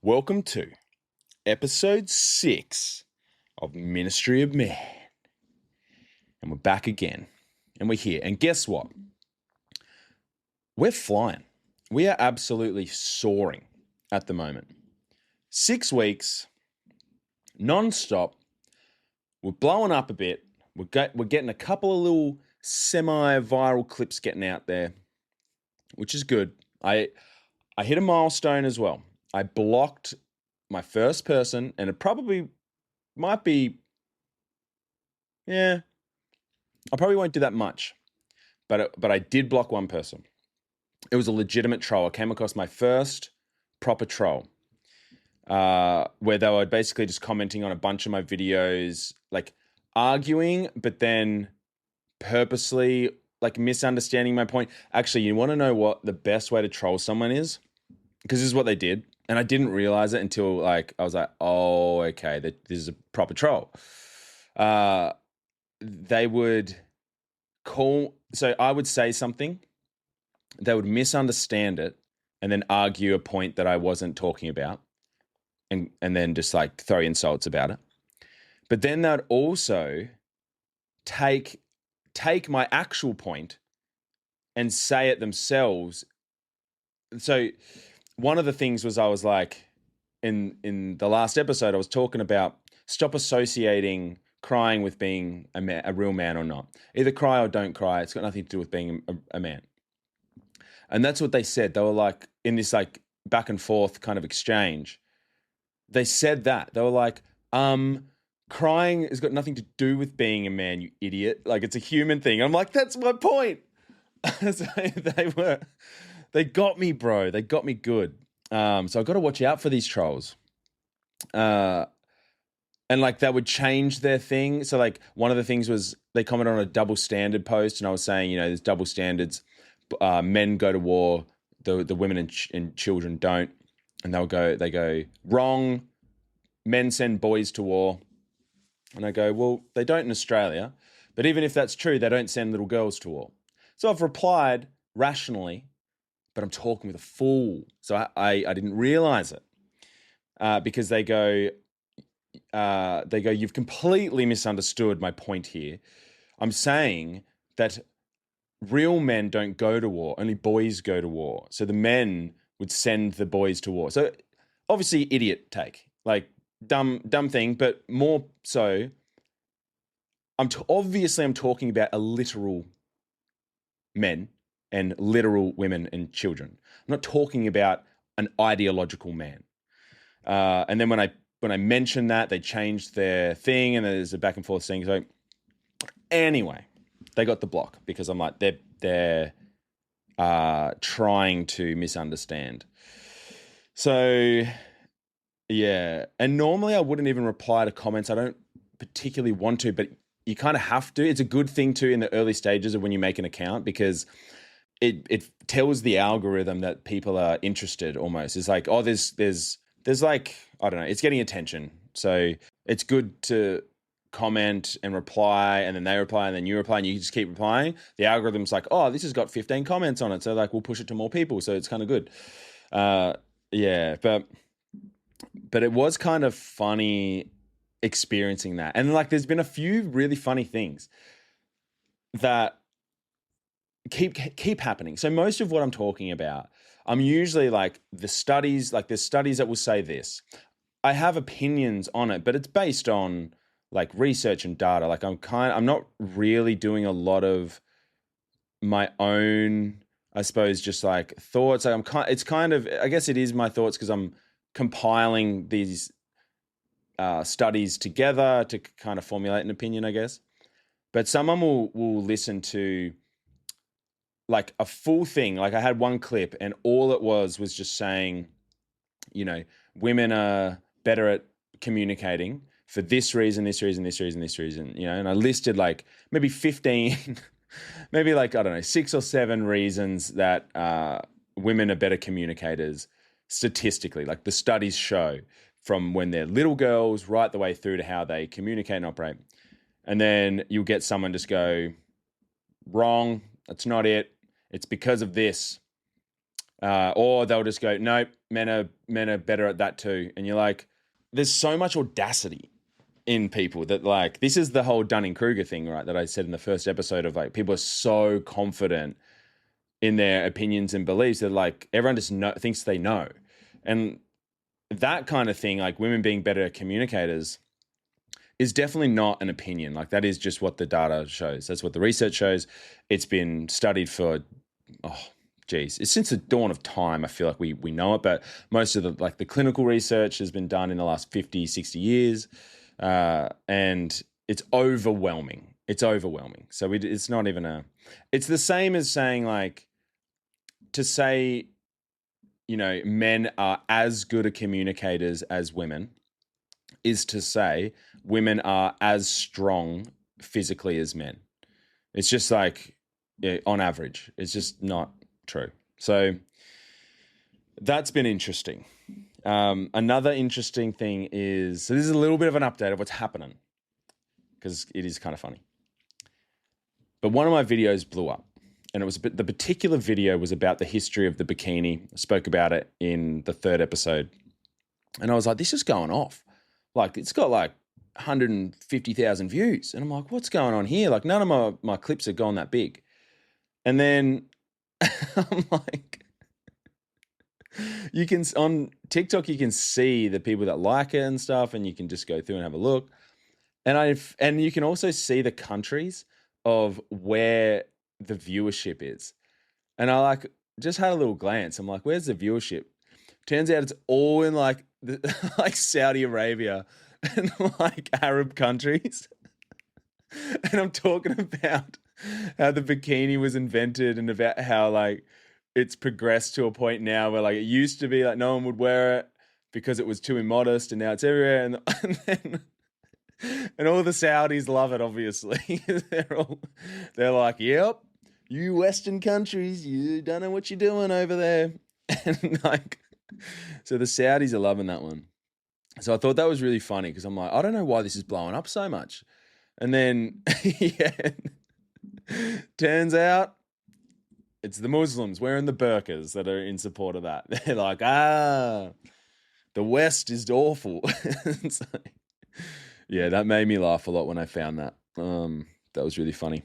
Welcome to episode 6 of Ministry of Man. And we're back again. And we're here. And guess what? We're flying. We are absolutely soaring at the moment. 6 weeks, non-stop. We're blowing up a bit. We're getting a couple of little semi-viral clips getting out there, which is good. I hit a milestone as well. I blocked my first person, and it probably might be, I probably won't do that much, but I did block one person. It was a legitimate troll. I came across my first proper troll, where they were basically just commenting on a bunch of my videos, like arguing, but then purposely like misunderstanding my point. Actually, you want to know what the best way to troll someone is? Because this is what they did. And I didn't realize it until like I was like, oh, okay, this is a proper troll. They would so I would say something, they would misunderstand it and then argue a point that I wasn't talking about and then just like throw insults about it. But then they'd also take my actual point and say it themselves. So one of the things was I was like, in the last episode, I was talking about stop associating crying with being a real man or not. Either cry or don't cry. It's got nothing to do with being a man. And that's what they said. They were like, in this like back and forth kind of exchange, they said that. They were like, crying has got nothing to do with being a man, you idiot. Like, it's a human thing. I'm like, that's my point. So they got me, bro. They got me good. So I've got to watch out for these trolls. And like they would change their thing. So like one of the things was they commented on a double standard post, and I was saying, there's double standards. Men go to war, the women and children don't. And they go, wrong. Men send boys to war. And I go, well, they don't in Australia. But even if that's true, they don't send little girls to war. So I've replied rationally, but I'm talking with a fool. So I didn't realize it because they go, you've completely misunderstood my point here. I'm saying that real men don't go to war, only boys go to war. So the men would send the boys to war. So obviously idiot take, like dumb thing, but more so, I'm talking about a literal men and literal women and children. I'm not talking about an ideological man. And then when I mentioned that, they changed their thing, and there's a back and forth thing. So anyway, they got the block because I'm like, they're trying to misunderstand. So yeah, and normally I wouldn't even reply to comments. I don't particularly want to, but you kind of have to. It's a good thing too in the early stages of when you make an account, because it tells the algorithm that people are interested almost. It's like, oh, there's like, I don't know, it's getting attention. So it's good to comment and reply, and then they reply, and then you reply, and you just keep replying. The algorithm's like, oh, this has got 15 comments on it. So like, we'll push it to more people. So it's kind of good. Yeah, but it was kind of funny experiencing that. And like, there's been a few really funny things that keep happening. So most of what I'm talking about, I'm usually like there's studies that will say this. I have opinions on it, but it's based on like research and data. Like I'm not really doing a lot of my own, I suppose, just like thoughts. Like it's kind of, I guess it is my thoughts because I'm compiling these studies together to kind of formulate an opinion, I guess. But someone will listen to like a full thing. Like I had one clip, and all it was just saying, women are better at communicating for this reason, this reason, this reason, this reason, and I listed like maybe 15, maybe like, I don't know, 6 or 7 reasons that women are better communicators statistically. Like the studies show from when they're little girls right the way through to how they communicate and operate. And then you'll get someone just go, wrong, that's not it. It's because of this. Or they'll just go, nope, men are better at that too. And you're like, there's so much audacity in people that like, this is the whole Dunning-Kruger thing, right? That I said in the first episode of like, people are so confident in their opinions and beliefs that like everyone just thinks they know. And that kind of thing, like women being better communicators, is definitely not an opinion. Like that is just what the data shows. That's what the research shows. It's been studied for, it's since the dawn of time. I feel like we know it, but most of the clinical research has been done in the last 50, 60 years. And it's overwhelming. It's overwhelming. So it's not even it's the same as saying like, to say, men are as good a communicators as women is to say women are as strong physically as men. It's just like, on average, it's just not true. So that's been interesting. Another interesting thing is, so this is a little bit of an update of what's happening because it is kind of funny. But one of my videos blew up. And it was the particular video was about the history of the bikini. I spoke about it in the 3rd episode. And I was like, this is going off. Like, it's got like 150,000 views. And I'm like, what's going on here? Like, none of my clips have gone that big. And then I'm like, on TikTok, you can see the people that like it and stuff, and you can just go through and have a look. And you can also see the countries of where the viewership is. And I like just had a little glance. I'm like, where's the viewership? Turns out it's all in like like Saudi Arabia and like Arab countries. And I'm talking about how the bikini was invented and about how like it's progressed to a point now where like it used to be like no one would wear it because it was too immodest, and now it's everywhere. And all the Saudis love it, obviously. They're like, yep, you Western countries, you don't know what you're doing over there. And like, so the Saudis are loving that one. So I thought that was really funny because I'm like, I don't know why this is blowing up so much. And then, turns out it's the Muslims wearing the burqas that are in support of that. They're like, the West is awful. So, yeah, that made me laugh a lot when I found that. That was really funny.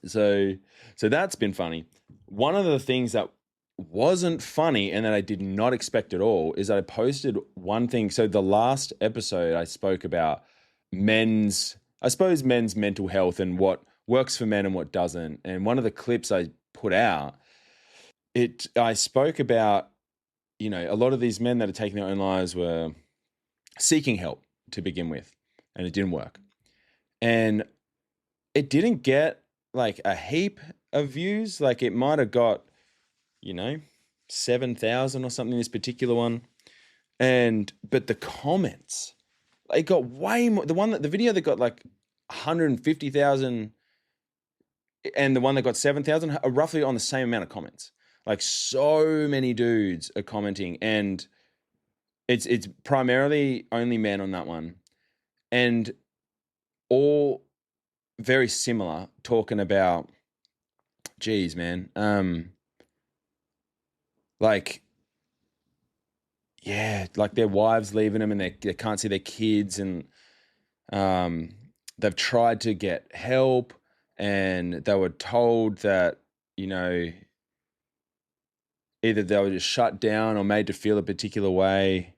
So that's been funny. One of the things that wasn't funny and that I did not expect at all is that I posted one thing. So the last episode I spoke about men's mental health and what works for men and what doesn't. And one of the clips I put out, I spoke about, a lot of these men that are taking their own lives were seeking help to begin with, and it didn't work. And it didn't get like a heap of views. Like it might have got, 7,000 or something, this particular one. But the comments, it got way more. The video that got like 150,000 and the one that got 7,000 are roughly on the same amount of comments. Like so many dudes are commenting, and it's primarily only men on that one, and all very similar, talking about, geez, man, like, yeah, like their wives leaving them and they can't see their kids, and they've tried to get help and they were told that, either they were just shut down or made to feel a particular way.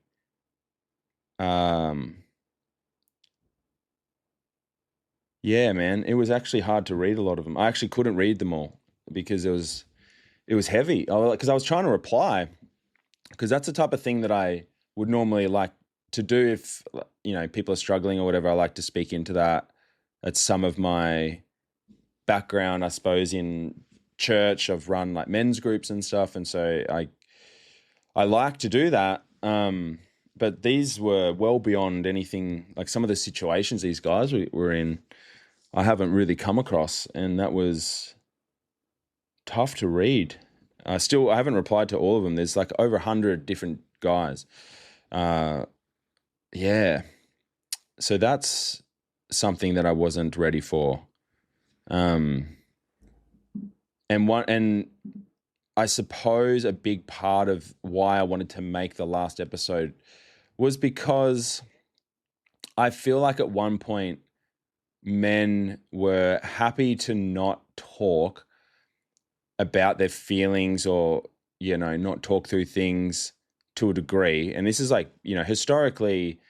Yeah, man, it was actually hard to read a lot of them. I actually couldn't read them all because it was heavy. Because I was trying to reply, because that's the type of thing that I would normally like to do if, people are struggling or whatever. I like to speak into that. That's some of my background, I suppose, in church. I've run like men's groups and stuff, and so I like to do that. But these were well beyond anything, like some of the situations these guys were in, I haven't really come across, and that was tough to read. I haven't replied to all of them. There's like over 100 different guys. Yeah. So that's something that I wasn't ready for. And I suppose a big part of why I wanted to make the last episode was because I feel like at one point men were happy to not talk about their feelings or, not talk through things to a degree. And this is like, historically,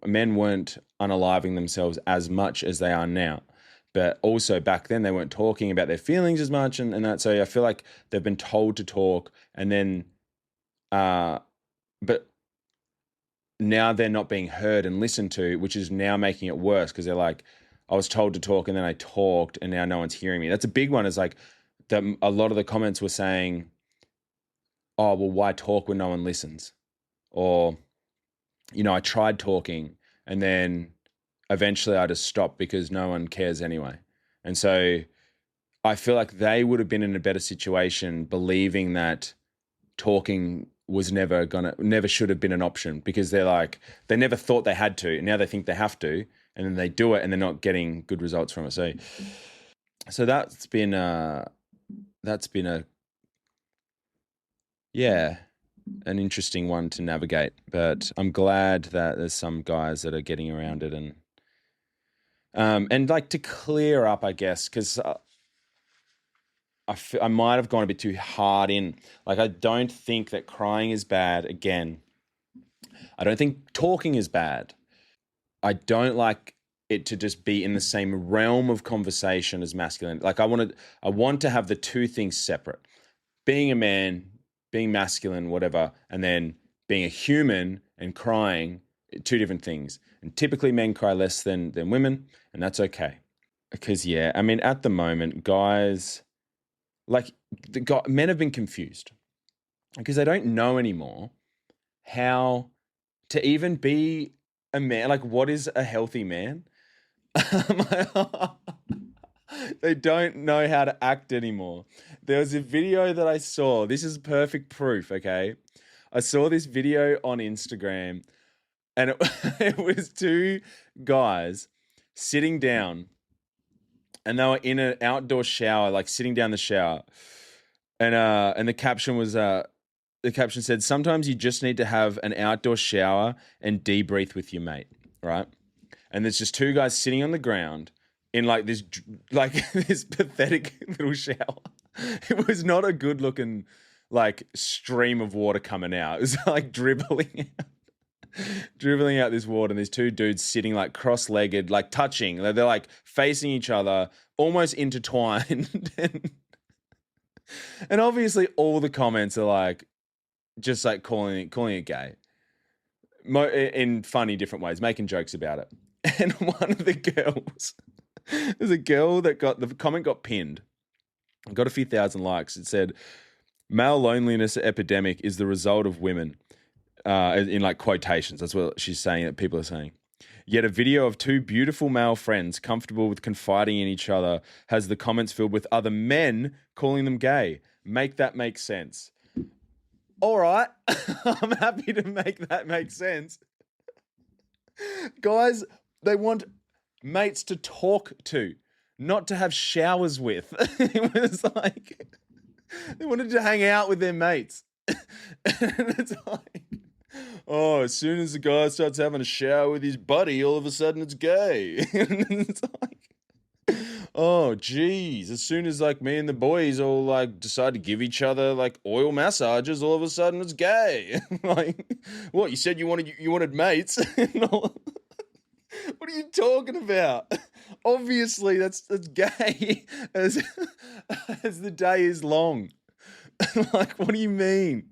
men weren't unaliving themselves as much as they are now. But also back then they weren't talking about their feelings as much and that. So I feel like they've been told to talk and then but now they're not being heard and listened to, which is now making it worse because they're like, I was told to talk and then I talked and now no one's hearing me. That's a big one. Is like a lot of the comments were saying, oh, well, why talk when no one listens? Or, I tried talking and then eventually I just stopped because no one cares anyway. And so I feel like they would have been in a better situation believing that talking was never should have been an option because they never thought they had to. Now they think they have to, and then they do it and they're not getting good results from it. So that's been a an interesting one to navigate, but I'm glad that there's some guys that are getting around it and like to clear up, I guess, because I might have gone a bit too hard in. Like, I don't think that crying is bad. Again, I don't think talking is bad. I don't like it to just be in the same realm of conversation as masculine. Like, I want to have the two things separate. Being a man, being masculine, whatever, and then being a human and crying, two different things. And typically men cry less than women, and that's okay. Because, I mean, at the moment, guys, like, men have been confused because they don't know anymore how to even be a man. Like, what is a healthy man? They don't know how to act anymore. There was a video that I saw. This is perfect proof, okay? I saw this video on Instagram and it was two guys sitting down and they were in an outdoor shower, like sitting down the shower. And the caption said, sometimes you just need to have an outdoor shower and debrief with your mate, right? And there's just two guys sitting on the ground in like this this pathetic little shower. It was not a good looking like stream of water coming out. It was like dribbling out this water, and these two dudes sitting like cross-legged, like touching. They're like facing each other, almost intertwined. And obviously all the comments are like just like calling it gay. In funny different ways, making jokes about it. And one of the girls, there's a girl that the comment got pinned, got a few thousand likes. It said, male loneliness epidemic is the result of women, in like quotations. That's what she's saying, that people are saying. Yet a video of two beautiful male friends comfortable with confiding in each other has the comments filled with other men calling them gay. Make that make sense. All right, I'm happy to make that make sense. Guys, they want mates to talk to, not to have showers with. It was like they wanted to hang out with their mates. And it's like, oh, as soon as the guy starts having a shower with his buddy, all of a sudden it's gay. And it's like, oh, geez. As soon as like me and the boys all like decide to give each other like oil massages, all of a sudden it's gay. Like, what? You said you wanted mates. What are you talking about? Obviously, that's gay as as the day is long. Like, what do you mean?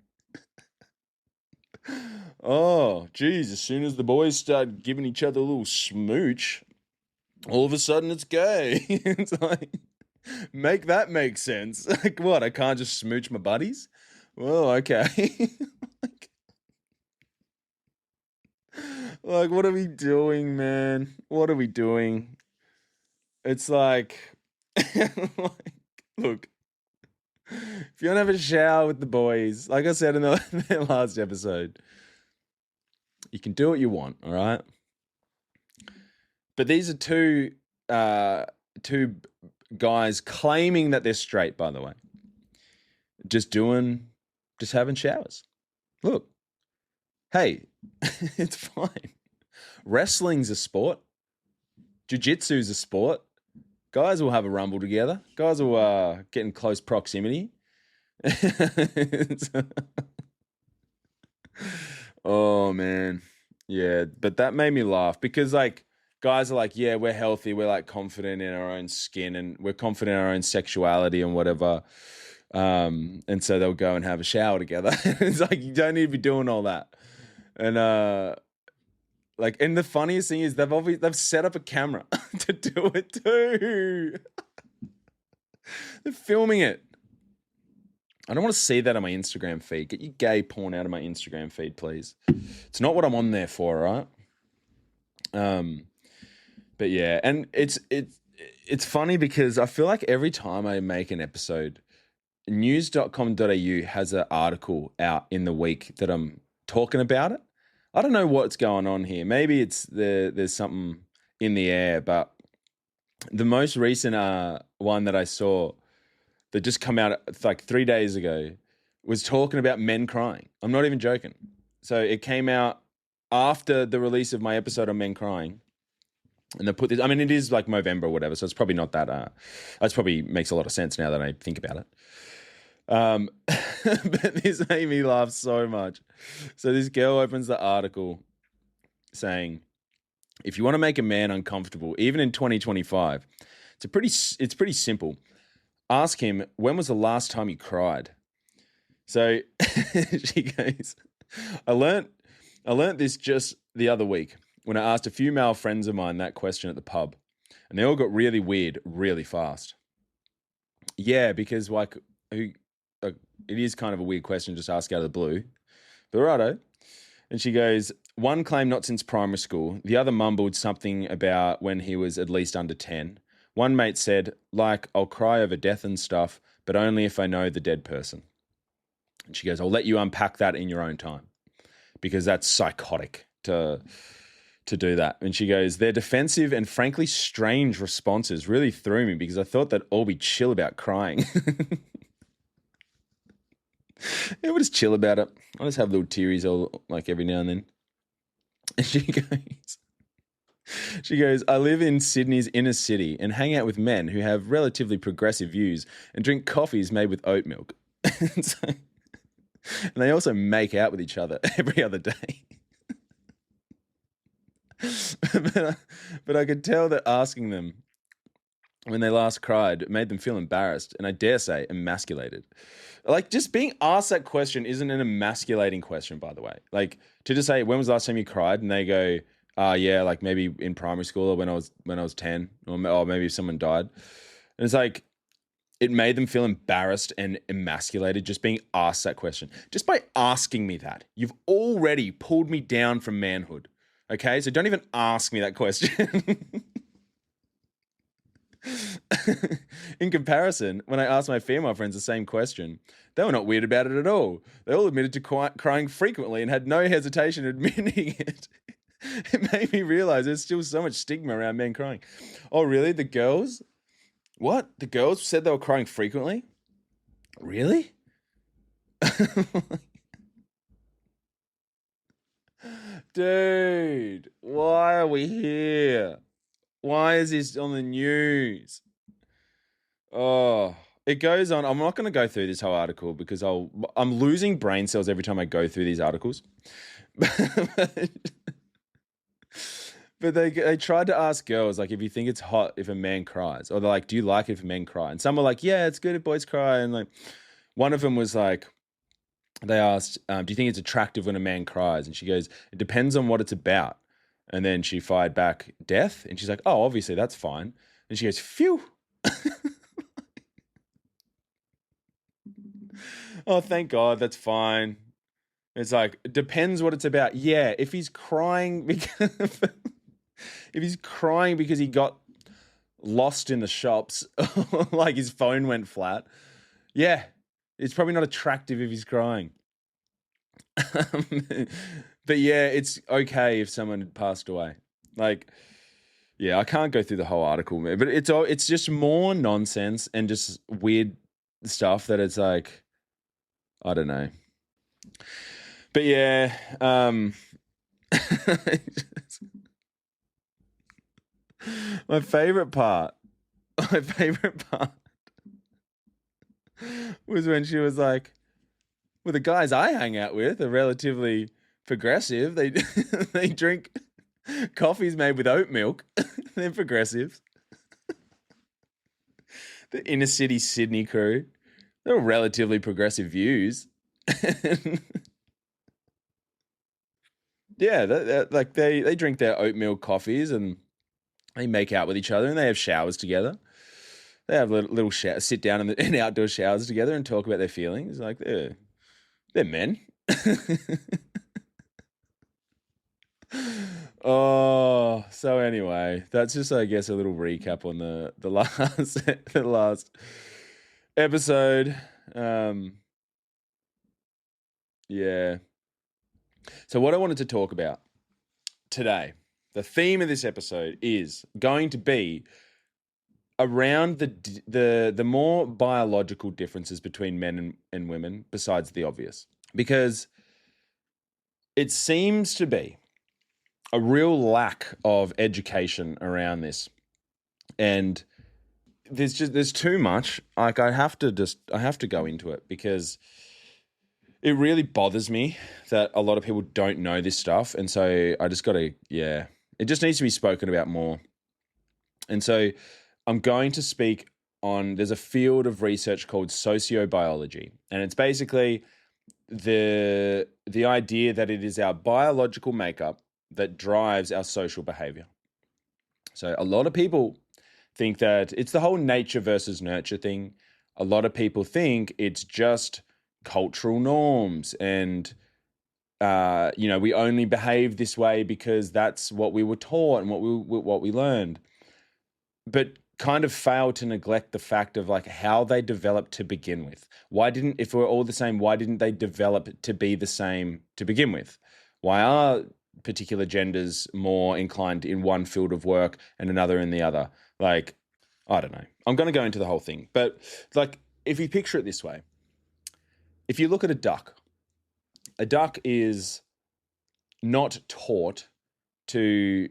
Oh, geez, as soon as the boys start giving each other a little smooch, all of a sudden it's gay. It's like, make that make sense. Like, what? I can't just smooch my buddies? Well, okay. Like, what are we doing, man? What are we doing? It's like, look, if you want to have a shower with the boys, like I said in the last episode, you can do what you want, all right? But these are two guys claiming that they're straight, by the way. just having showers. Look, hey, it's fine. Wrestling's a sport. Jiu-jitsu's a sport. Guys will have a rumble together. Guys will get in close proximity. Oh man, yeah. But that made me laugh because like guys are like, yeah, we're healthy, we're like confident in our own skin, and we're confident in our own sexuality and whatever. And so they'll go and have a shower together. It's like you don't need to be doing all that. And and the funniest thing is they've set up a camera to do it too. They're filming it. I don't want to see that on my Instagram feed. Get your gay porn out of my Instagram feed, please. It's not what I'm on there for, right? But yeah, and it's funny because I feel like every time I make an episode, news.com.au has an article out in the week that I'm talking about it. I don't know what's going on here. Maybe there's something in the air, but the most recent one that I saw that just come out like 3 days ago was talking about men crying. I'm not even joking. So it came out after the release of my episode on men crying. And they put this, I mean, it is like November or whatever, so it's probably not that, it probably makes a lot of sense now that I think about it. But this made me laugh so much. So this girl opens the article saying, if you want to make a man uncomfortable, even in 2025, it's pretty simple. Ask him, when was the last time you cried? So she goes, I learnt this just the other week when I asked a few male friends of mine that question at the pub, and they all got really weird really fast. Yeah, because it is kind of a weird question just ask out of the blue. But righto. And she goes, one claimed not since primary school. The other mumbled something about when he was at least under 10. One mate said, like, I'll cry over death and stuff, but only if I know the dead person. And she goes, I'll let you unpack that in your own time because that's psychotic to do that. And she goes, their defensive and frankly strange responses really threw me because I thought they'd all be chill about crying. Yeah, we'll just chill about it. I'll just have little tearies all like every now and then. And she goes, I live in Sydney's inner city and hang out with men who have relatively progressive views and drink coffees made with oat milk. And they also make out with each other every other day. but I could tell that asking them when they last cried made them feel embarrassed and I dare say emasculated. Like just being asked that question isn't an emasculating question, by the way. Like to just say, when was the last time you cried? And they go, yeah, like maybe in primary school or when I was 10 or maybe if someone died. And it's like, it made them feel embarrassed and emasculated just being asked that question. Just by asking me that, you've already pulled me down from manhood. Okay, so don't even ask me that question. In comparison, when I asked my female friends the same question, they were not weird about it at all. They all admitted to crying frequently and had no hesitation admitting it. It made me realize there's still so much stigma around men crying. Oh, really? The girls? What? The girls said they were crying frequently? Really? Dude, why are we here? Why is this on the news? Oh, it goes on. I'm not going to go through this whole article because I'm losing brain cells every time I go through these articles. But they tried to ask girls, like, if you think it's hot if a man cries, or they're like, do you like it if men cry? And some were like, yeah, it's good if boys cry. And like, one of them was like, they asked, do you think it's attractive when a man cries? And she goes, it depends on what it's about. And then she fired back, death. And she's like, oh, obviously that's fine. And she goes, phew. Oh, thank God, that's fine. It's like, it depends what it's about. Yeah, if he's crying because he got lost in the shops, like his phone went flat, yeah, it's probably not attractive if he's crying. But yeah, it's okay if someone had passed away. Like, yeah, I can't go through the whole article, but it's just more nonsense and just weird stuff that it's like, I don't know. But yeah, my favorite part, my favorite part was when she was like, well, the guys I hang out with are relatively progressive. They they drink coffees made with oat milk. They're progressives. The inner city Sydney crew, they're all relatively progressive views. Yeah, like they drink their oatmeal coffees and they make out with each other and they have showers together. They have little sit down in outdoor showers together and talk about their feelings. Like they're men. Oh, so anyway, that's just I guess a little recap on the last the last episode. Um, yeah. So what I wanted to talk about today, the theme of this episode is going to be around the more biological differences between men and women, besides the obvious, because it seems to be a real lack of education around this, and there's too much. Like I have to go into it because it really bothers me that a lot of people don't know this stuff, and so I just got to it just needs to be spoken about more. And so I'm going to speak on there's a field of research called sociobiology, and it's basically the idea that it is our biological makeup that drives our social behavior. So a lot of people think that it's the whole nature versus nurture thing. A lot of people think it's just cultural norms and we only behave this way because that's what we were taught and what we learned, but kind of fail to neglect the fact of like how they developed to begin with. If we're all the same, why didn't they develop to be the same to begin with? Why are particular genders more inclined in one field of work and another in the other? Like, I don't know. I'm going to go into the whole thing, but like, if you picture it this way, if you look at a duck is not taught to,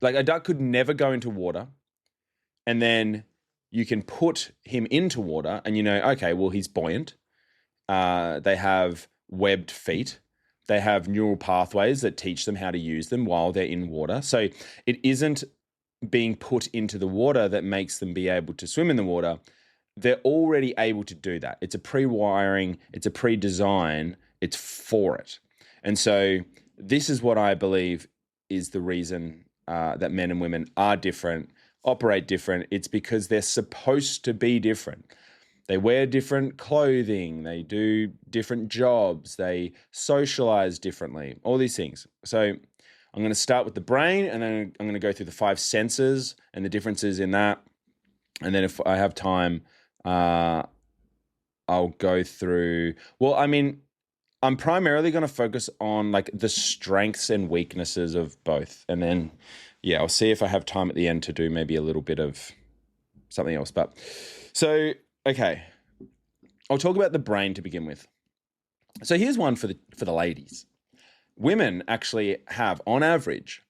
like, a duck could never go into water, and then you can put him into water and okay, well, he's buoyant. They have webbed feet. They have neural pathways that teach them how to use them while they're in water. So it isn't being put into the water that makes them be able to swim in the water. They're already able to do that. It's a pre-wiring. It's a pre-design. It's for it. And so this is what I believe is the reason that men and women are different, operate different. It's because they're supposed to be different. They wear different clothing, they do different jobs, they socialize differently, all these things. So I'm going to start with the brain, and then I'm going to go through the 5 senses and the differences in that. And then if I have time, I'll go through, I'm primarily going to focus on like the strengths and weaknesses of both. And then, I'll see if I have time at the end to do maybe a little bit of something else. But so, okay, I'll talk about the brain to begin with. So here's one for the ladies. Women actually have, on average,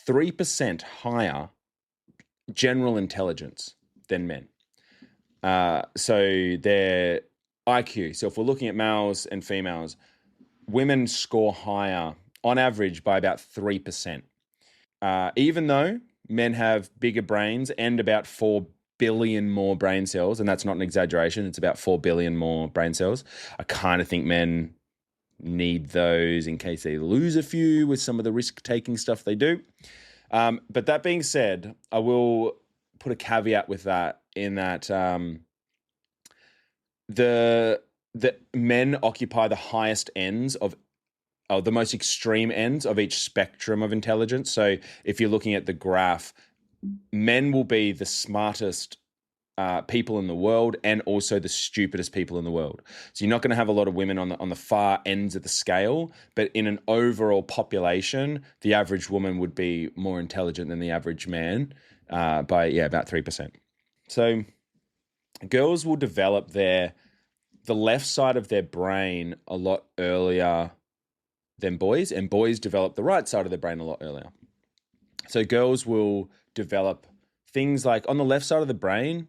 3% higher general intelligence than men. So their IQ. So if we're looking at males and females, women score higher on average by about 3%. Even though men have bigger brains and about 4 billion more brain cells, and that's not an exaggeration, it's about 4 billion more brain cells. I kind of think men need those in case they lose a few with some of the risk-taking stuff they do. But that being said, I will put a caveat with that in that the men occupy the highest ends of the most extreme ends of each spectrum of intelligence. So if you're looking at the graph, men will be the smartest people in the world and also the stupidest people in the world. So you're not going to have a lot of women on the far ends of the scale, but in an overall population, the average woman would be more intelligent than the average man by about 3%. So girls will develop their the left side of their brain a lot earlier than boys, and boys develop the right side of their brain a lot earlier. So girls will develop things like on the left side of the brain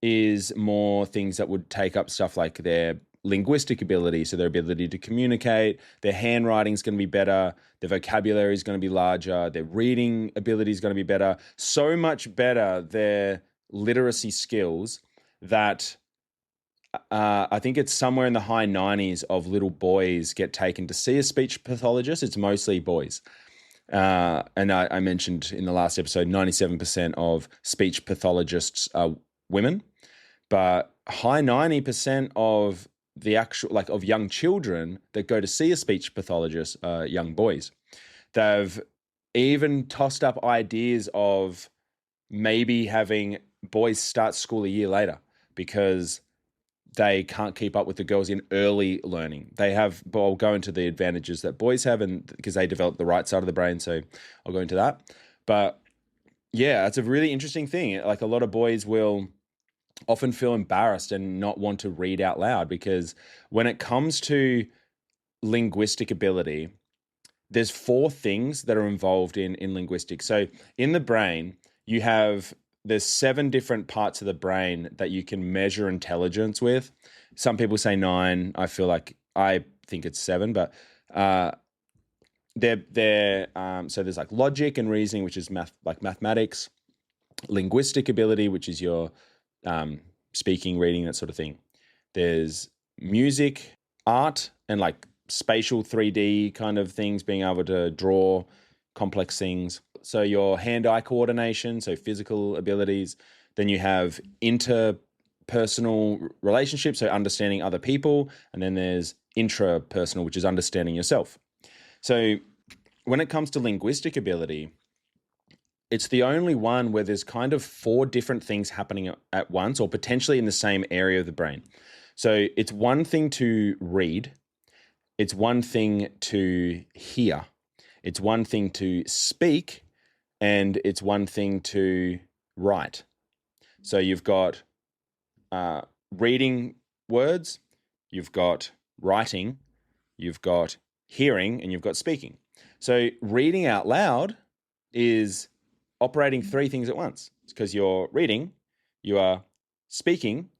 is more things that would take up stuff like their linguistic ability, so their ability to communicate, their handwriting is going to be better, their vocabulary is going to be larger, their reading ability is going to be better, so much better their literacy skills that I think it's somewhere in the high 90s of little boys get taken to see a speech pathologist. It's mostly boys. And I mentioned in the last episode, 97% of speech pathologists are women, but high 90% of the actual, like of young children that go to see a speech pathologist are young boys. They've even tossed up ideas of maybe having boys start school a year later because they can't keep up with the girls in early learning. They have, but I'll go into the advantages that boys have, and because they develop the right side of the brain, so I'll go into that. But yeah, it's a really interesting thing. Like a lot of boys will often feel embarrassed and not want to read out loud because when it comes to linguistic ability, there's 4 things that are involved in linguistics. So in the brain, there's 7 different parts of the brain that you can measure intelligence with. Some people say 9. I think it's 7, but so there's like logic and reasoning, which is mathematics, linguistic ability, which is your speaking, reading, that sort of thing. There's music, art, and like spatial 3D kind of things, being able to draw complex things. So your hand-eye coordination, so physical abilities. Then you have interpersonal relationships, so understanding other people. And then there's intrapersonal, which is understanding yourself. So when it comes to linguistic ability, it's the only one where there's kind of 4 different things happening at once or potentially in the same area of the brain. So it's one thing to read. It's one thing to hear. It's one thing to speak. And it's one thing to write. So you've got reading words, you've got writing, you've got hearing, and you've got speaking. So reading out loud is operating 3 things at once. It's because you're reading, you are speaking,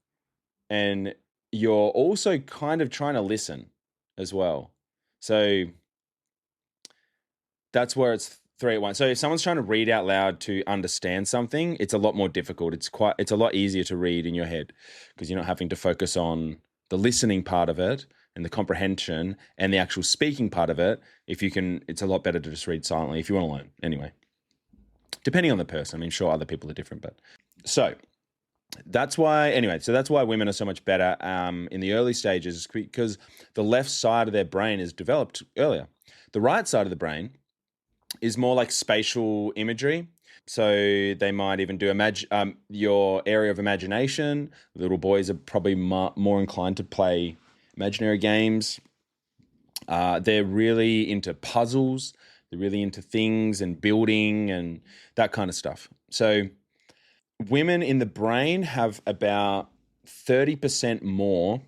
and you're also kind of trying to listen as well. So that's where it's 3 at once. So if someone's trying to read out loud to understand something, it's a lot more difficult. It's a lot easier to read in your head because you're not having to focus on the listening part of it and the comprehension and the actual speaking part of it. It's a lot better to just read silently if you want to learn anyway. Depending on the person. I mean, sure, other people are different, but so that's why women are so much better in the early stages, because the left side of their brain is developed earlier. The right side of the brain is more like spatial imagery. So they might even do your area of imagination. Little boys are probably more inclined to play imaginary games. They're really into puzzles. They're really into things and building and that kind of stuff. So women in the brain have about 30% more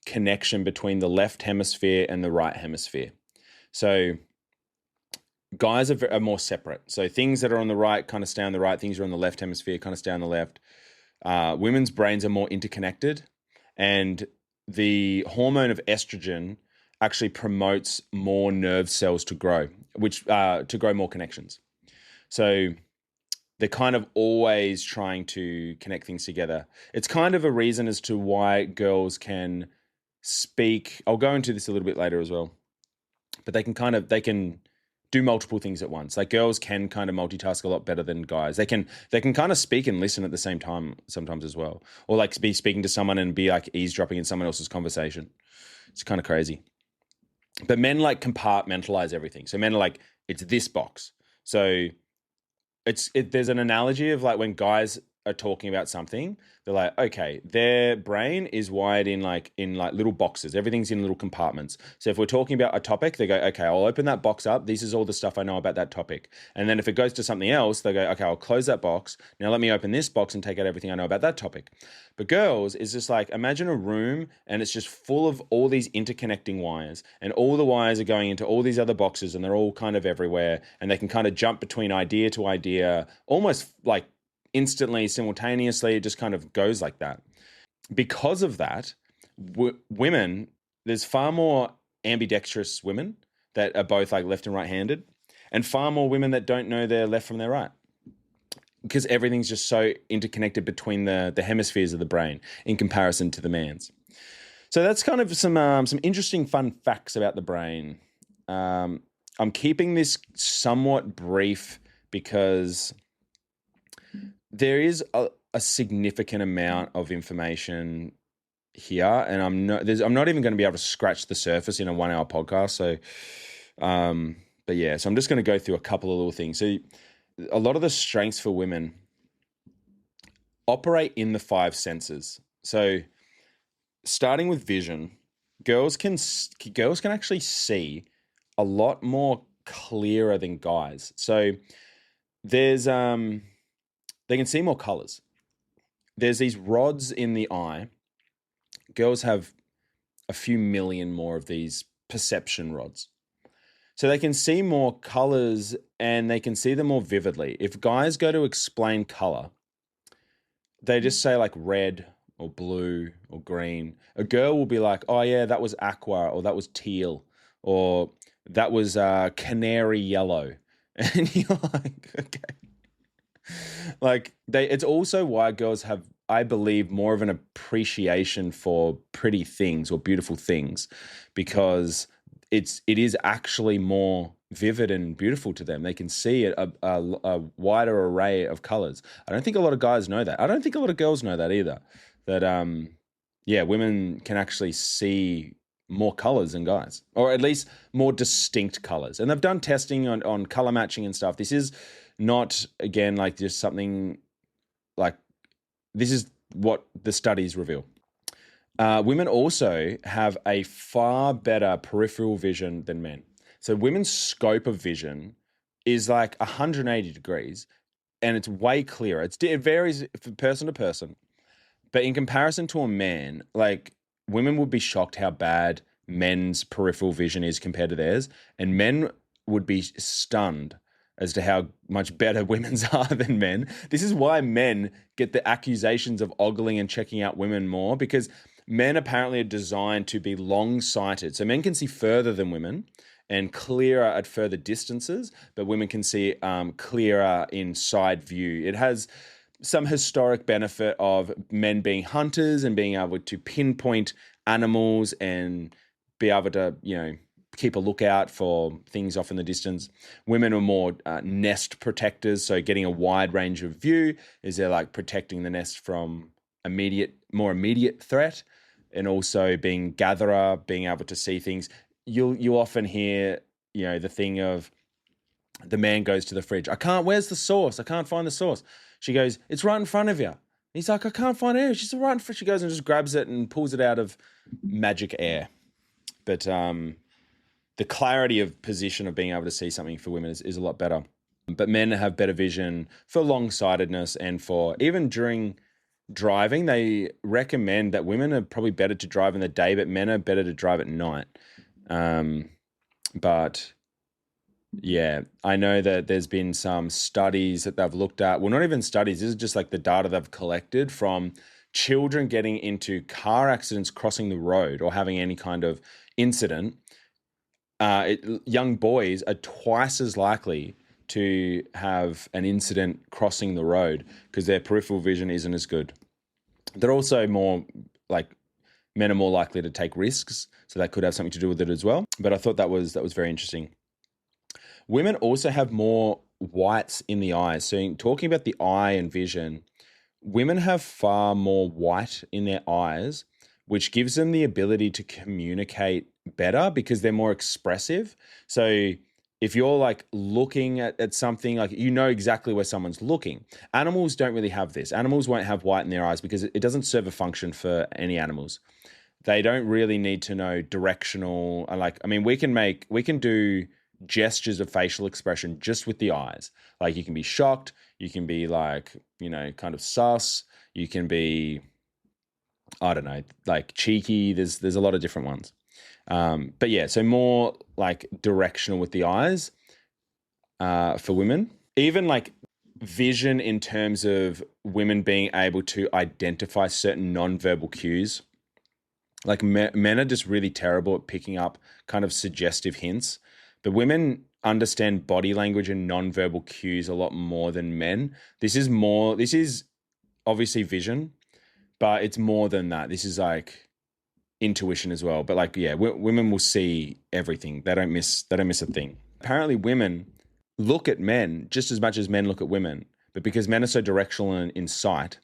connection between the left hemisphere and the right hemisphere. So guys are more separate. So things that are on the right kind of stay on the right. Things that are on the left hemisphere kind of stay on the left. Women's brains are more interconnected, and the hormone of estrogen actually promotes more nerve cells to grow, which to grow more connections. So they're kind of always trying to connect things together. It's kind of a reason as to why girls can speak. I'll go into this a little bit later as well, but they can do multiple things at once. Like girls can kind of multitask a lot better than guys. They can kind of speak and listen at the same time sometimes as well, or like be speaking to someone and be like eavesdropping in someone else's conversation. It's kind of crazy. But men like compartmentalize everything. So men are like, it's this box. So there's an analogy of like when guys are talking about something, they're like, okay, their brain is wired in like little boxes. Everything's in little compartments. So if we're talking about a topic, they go, okay, I'll open that box up. This is all the stuff I know about that topic. And then if it goes to something else, they go, okay, I'll close that box. Now let me open this box and take out everything I know about that topic. But girls is just like, imagine a room and it's just full of all these interconnecting wires, and all the wires are going into all these other boxes, and they're all kind of everywhere, and they can kind of jump between idea to idea, almost like instantly, simultaneously. It just kind of goes like that. Because of that, women, there's far more ambidextrous women that are both like left and right handed, and far more women that don't know their left from their right, because everything's just so interconnected between the hemispheres of the brain in comparison to the man's. So that's kind of some interesting fun facts about the brain. I'm keeping this somewhat brief because there is a significant amount of information here, and I'm not even going to be able to scratch the surface in a 1 hour podcast. So, but yeah, so I'm just going to go through a couple of little things. So, a lot of the strengths for women operate in the 5 senses. So, starting with vision, girls can actually see a lot more clearer than guys. So, there's they can see more colors. There's these rods in the eye. Girls have a few million more of these perception rods. So they can see more colors and they can see them more vividly. If guys go to explain color, they just say like red or blue or green. A girl will be like, oh yeah, that was aqua, or that was teal, or that was canary yellow. And you're like, okay. Like it's also why girls have, I believe, more of an appreciation for pretty things or beautiful things, because it is actually more vivid and beautiful to them. They can see a wider array of colors. I don't think a lot of guys know that. I don't think a lot of girls know that either. That women can actually see more colors than guys, or at least more distinct colors. And they've done testing on color matching and stuff. This is not, again, like just something like, this is what the studies reveal. Women also have a far better peripheral vision than men. So women's scope of vision is like 180 degrees, and it's way clearer. It varies from person to person. But in comparison to a man, like, women would be shocked how bad men's peripheral vision is compared to theirs, and men would be stunned as to how much better women's are than men. This is why men get the accusations of ogling and checking out women more, because men apparently are designed to be long-sighted. So men can see further than women and clearer at further distances, but women can see clearer in side view. It has some historic benefit of men being hunters and being able to pinpoint animals and be able to, keep a lookout for things off in the distance. Women are more nest protectors, so getting a wide range of view is they're like protecting the nest from more immediate threat, and also being gatherer, being able to see things. You often hear, the thing of the man goes to the fridge. Where's the sauce? I can't find the sauce. She goes, it's right in front of you. He's like, I can't find it. She's right in front. She goes and just grabs it and pulls it out of magic air. But the clarity of position of being able to see something for women is a lot better. But men have better vision for long-sightedness, and for even during driving, they recommend that women are probably better to drive in the day, but men are better to drive at night. But yeah, I know that there's been some studies that they've looked at. Well, not even studies. This is just like the data they've collected from children getting into car accidents crossing the road or having any kind of incident. Young boys are twice as likely to have an incident crossing the road because their peripheral vision isn't as good. They're also more like, men are more likely to take risks, so that could have something to do with it as well. But I thought that was very interesting. Women also have more whites in the eyes. So in talking about the eye and vision, women have far more white in their eyes, which gives them the ability to communicate better because they're more expressive. So if you're like looking at something, like you know exactly where someone's looking. Animals don't really have this. Animals won't have white in their eyes because it doesn't serve a function for any animals. They don't really need to know directional. Like, I mean, we can do gestures of facial expression just with the eyes. Like you can be shocked, you can be like, kind of sus, you can be, I don't know, like cheeky. There's a lot of different ones. But yeah, so more like directional with the eyes for women. Even like vision in terms of women being able to identify certain nonverbal cues. Like men are just really terrible at picking up kind of suggestive hints, but women understand body language and nonverbal cues a lot more than men. This is obviously vision, but it's more than that. This is like intuition as well. But like, yeah, women will see everything. They don't miss a thing. Apparently women look at men just as much as men look at women, but because men are so directional in sight,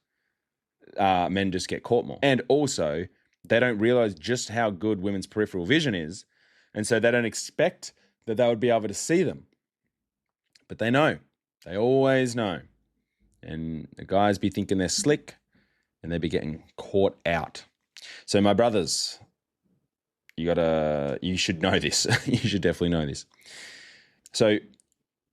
men just get caught more. And also, they don't realize just how good women's peripheral vision is, and so they don't expect that they would be able to see them. But they know. They always know. And the guys be thinking they're slick, and they be getting caught out. So my brothers, you should know this. You should definitely know this. So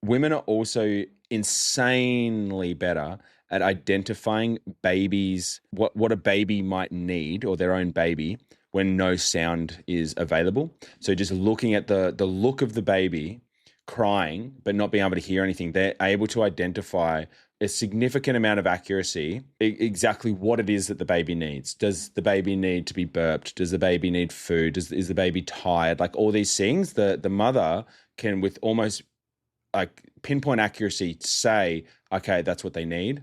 women are also insanely better at identifying babies, what a baby might need, or their own baby, when no sound is available. So just looking at the look of the baby crying but not being able to hear anything, they're able to identify a significant amount of accuracy exactly what it is that the baby needs. Does the baby need to be burped? Does the baby need food? Is the baby tired? Like all these things, the mother can, with almost like pinpoint accuracy, say, okay, that's what they need.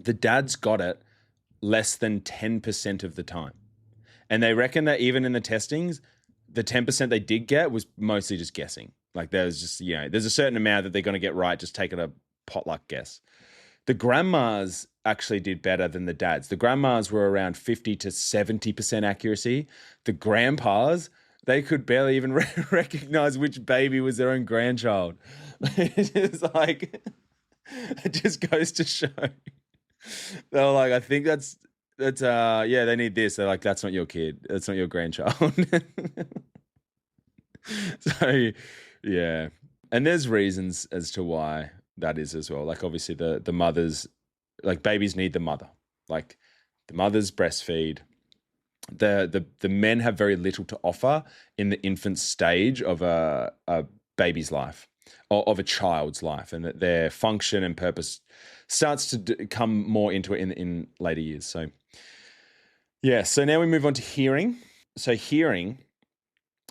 The dad's got it less than 10% of the time. And they reckon that even in the testings, the 10% they did get was mostly just guessing. Like there's just, there's a certain amount that they're going to get right, just taking a potluck guess. The grandmas actually did better than the dads. The grandmas were around 50 to 70% accuracy. The grandpas, they could barely even recognize which baby was their own grandchild. It's like, it just goes to show. They're like, I think that's they need this. They're like, that's not your kid. That's not your grandchild. So, yeah. And there's reasons as to why that is as well. Like obviously the mothers, like babies need the mother. Like the mothers breastfeed. The men have very little to offer in the infant stage of a baby's life, or of a child's life, and that their function and purpose starts to come more into it in later years. So, yeah. So now we move on to hearing. So hearing,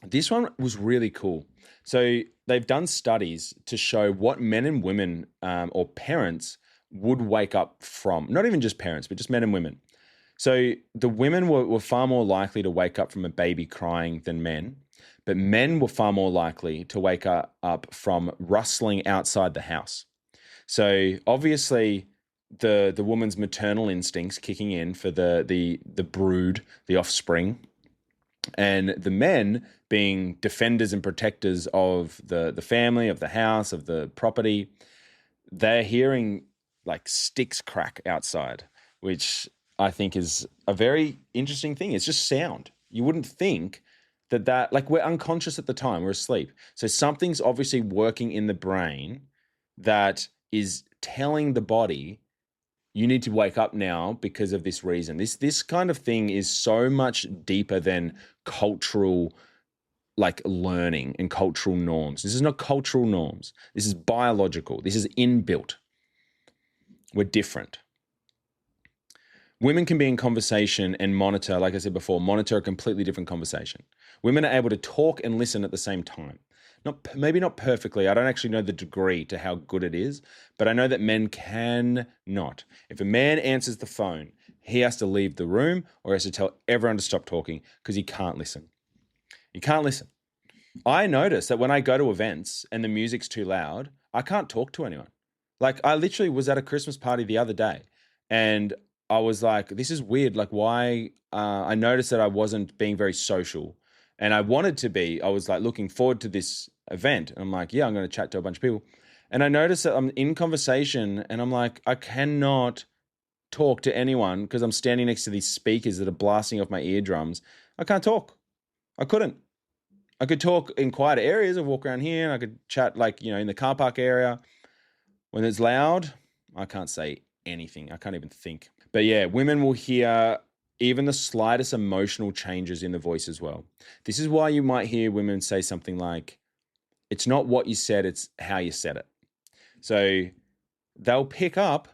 this one was really cool. So they've done studies to show what men and women or parents would wake up from. Not even just parents, but just men and women. So the women were far more likely to wake up from a baby crying than men, but men were far more likely to wake up from rustling outside the house. So obviously the woman's maternal instincts kicking in for the brood, the offspring, and the men being defenders and protectors of the family, of the house, of the property. They're hearing like sticks crack outside, which I think is a very interesting thing. It's just sound. You wouldn't think that like we're unconscious at the time, we're asleep. So something's obviously working in the brain that is telling the body, you need to wake up now because of this reason. This kind of thing is so much deeper than cultural like learning and cultural norms. This is not cultural norms. This is biological. This is inbuilt. We're different. Women can be in conversation and monitor, like I said before, monitor a completely different conversation. Women are able to talk and listen at the same time. Maybe not perfectly. I don't actually know the degree to how good it is, but I know that men can not. If a man answers the phone, he has to leave the room or has to tell everyone to stop talking because he can't listen. He can't listen. I notice that when I go to events and the music's too loud, I can't talk to anyone. Like I literally was at a Christmas party the other day and I was like, this is weird. Like why? I noticed that I wasn't being very social And I wanted to be, I was like looking forward to this event. And I'm like, yeah, I'm going to chat to a bunch of people. And I noticed that I'm in conversation and I'm like, I cannot talk to anyone because I'm standing next to these speakers that are blasting off my eardrums. I can't talk. I couldn't. I could talk in quieter areas. I walk around here and I could chat like, in the car park area. When it's loud, I can't say anything. I can't even think. But yeah, women will hear even the slightest emotional changes in the voice as well. This is why you might hear women say something like, it's not what you said, it's how you said it. So they'll pick up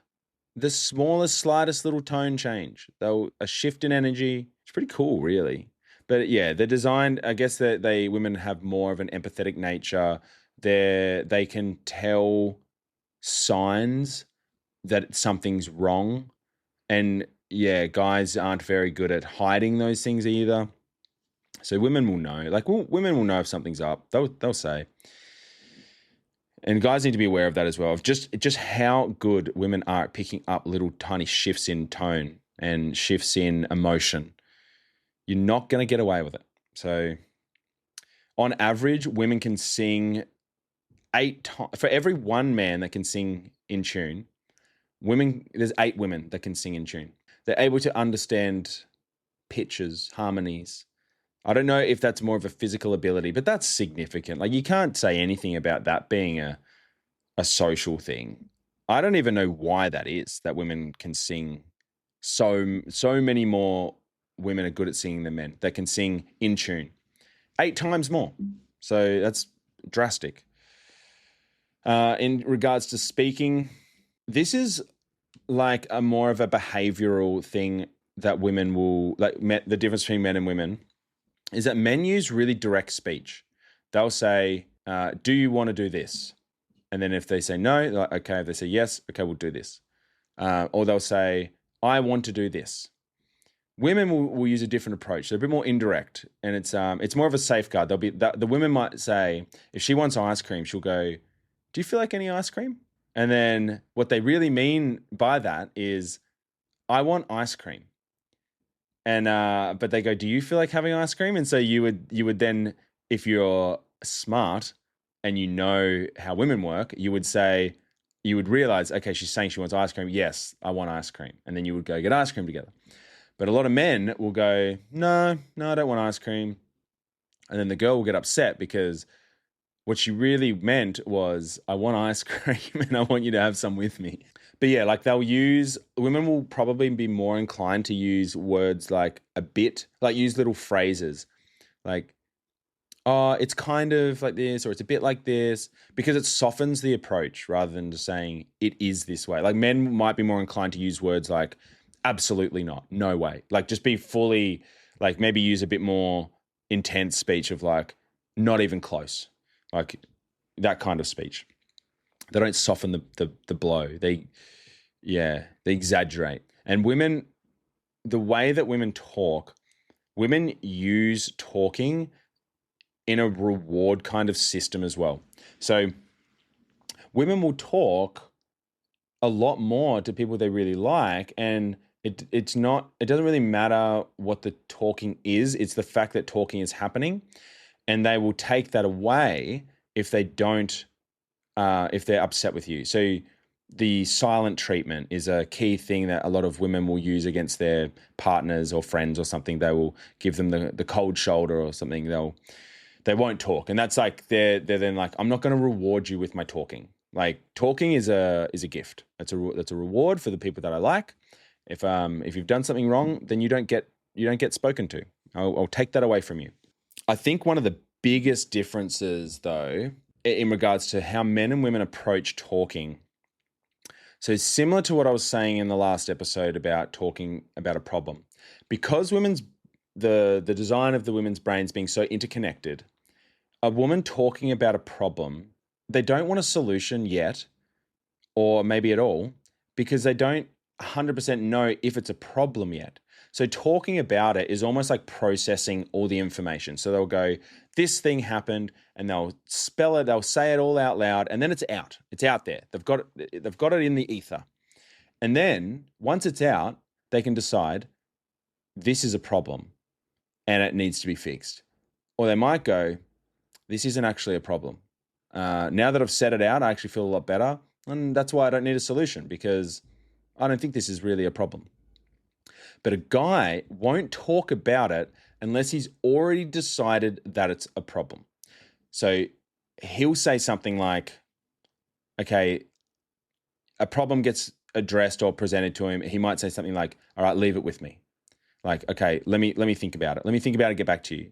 the smallest, slightest little tone change. A shift in energy. It's pretty cool, really. But yeah, they're designed, I guess that women have more of an empathetic nature. They can tell signs that something's wrong. And yeah, guys aren't very good at hiding those things either. So women will know. Like women will know if something's up. They'll say. And guys need to be aware of that as well, of just how good women are at picking up little tiny shifts in tone and shifts in emotion. You're not going to get away with it. So on average, women can sing 8 times. For every one man that can sing in tune, there's 8 women that can sing in tune. They're able to understand pitches, harmonies. I don't know if that's more of a physical ability, but that's significant. Like you can't say anything about that being a social thing. I don't even know why that is, that women can sing so many more women are good at singing than men. They can sing in tune 8 times more. So that's drastic. In regards to speaking, this is like a more of a behavioral thing that women will, like the difference between men and women is that men use really direct speech. They'll say, do you want to do this? And then if they say no, they're like, okay. If they say yes, okay, we'll do this. Or they'll say, I want to do this. Women will use a different approach. They're a bit more indirect, and it's more of a safeguard. The women might say, if she wants ice cream, she'll go, do you feel like any ice cream? And then what they really mean by that is, I want ice cream. And but they go, do you feel like having ice cream? And so you would then, if you're smart and you know how women work, you would realize, okay, she's saying she wants ice cream. Yes, I want ice cream. And then you would go get ice cream together. But a lot of men will go, no, I don't want ice cream. And then the girl will get upset because what she really meant was, I want ice cream and I want you to have some with me. But yeah, like women will probably be more inclined to use words like a bit, like use little phrases like, oh, it's kind of like this, or it's a bit like this, because it softens the approach rather than just saying it is this way. Like men might be more inclined to use words like absolutely not, no way. Like just be fully, like maybe use a bit more intense speech of like, not even close. Like that kind of speech. They don't soften the blow. They exaggerate. And women, the way that women talk, women use talking in a reward kind of system as well. So women will talk a lot more to people they really like, and it doesn't really matter what the talking is. It's the fact that talking is happening, and they will take that away if they don't, if they're upset with you. So the silent treatment is a key thing that a lot of women will use against their partners or friends or something. They will give them the cold shoulder or something. They won't talk, and that's like they're then like, I'm not going to reward you with my talking. Like talking is a gift. That's a reward for the people that I like. If you've done something wrong, then you don't get spoken to. I'll take that away from you. I think one of the biggest differences, though, in regards to how men and women approach talking. So similar to what I was saying in the last episode about talking about a problem, because the design of the women's brains being so interconnected, a woman talking about a problem, they don't want a solution yet, or maybe at all, because they don't 100% know if it's a problem yet. So talking about it is almost like processing all the information. So they'll go, this thing happened, and they'll spell it, they'll say it all out loud, and then it's out. It's out there. They've got it in the ether. And then once it's out, they can decide this is a problem and it needs to be fixed. Or they might go, this isn't actually a problem. Now that I've said it out, I actually feel a lot better. And that's why I don't need a solution, because I don't think this is really a problem. But a guy won't talk about it unless he's already decided that it's a problem. So he'll say something like, okay, a problem gets addressed or presented to him. He might say something like, all right, leave it with me. Like, okay, let me think about it. Let me think about it, get back to you.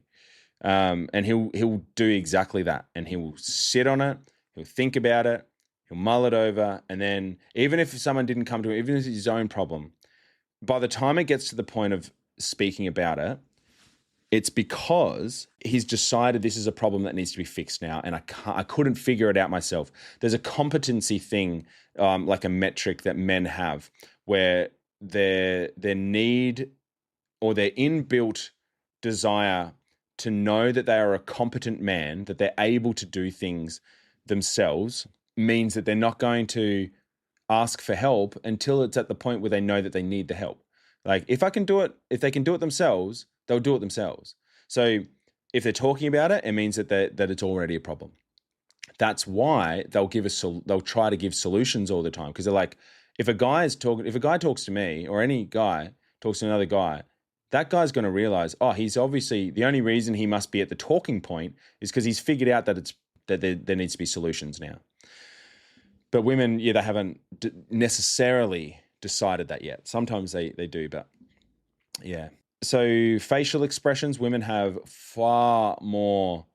And he'll do exactly that. And he will sit on it. He'll think about it. He'll mull it over. And then even if someone didn't come to him, even if it's his own problem, by the time it gets to the point of speaking about it, it's because he's decided this is a problem that needs to be fixed now, and I couldn't figure it out myself. There's a competency thing, like a metric that men have, where their need or their inbuilt desire to know that they are a competent man, that they're able to do things themselves, means that they're not going to ask for help until it's at the point where they know that they need the help. Like, if they can do it themselves, they'll do it themselves. So if they're talking about it, it means that it's already a problem. That's why they'll try to give solutions all the time, because they're like, if a guy talks to me, or any guy talks to another guy, that guy's going to realize, oh, he's obviously, the only reason he must be at the talking point is because he's figured out that there needs to be solutions now. But women, they haven't necessarily decided that yet. Sometimes they do, but yeah. So facial expressions, women have far more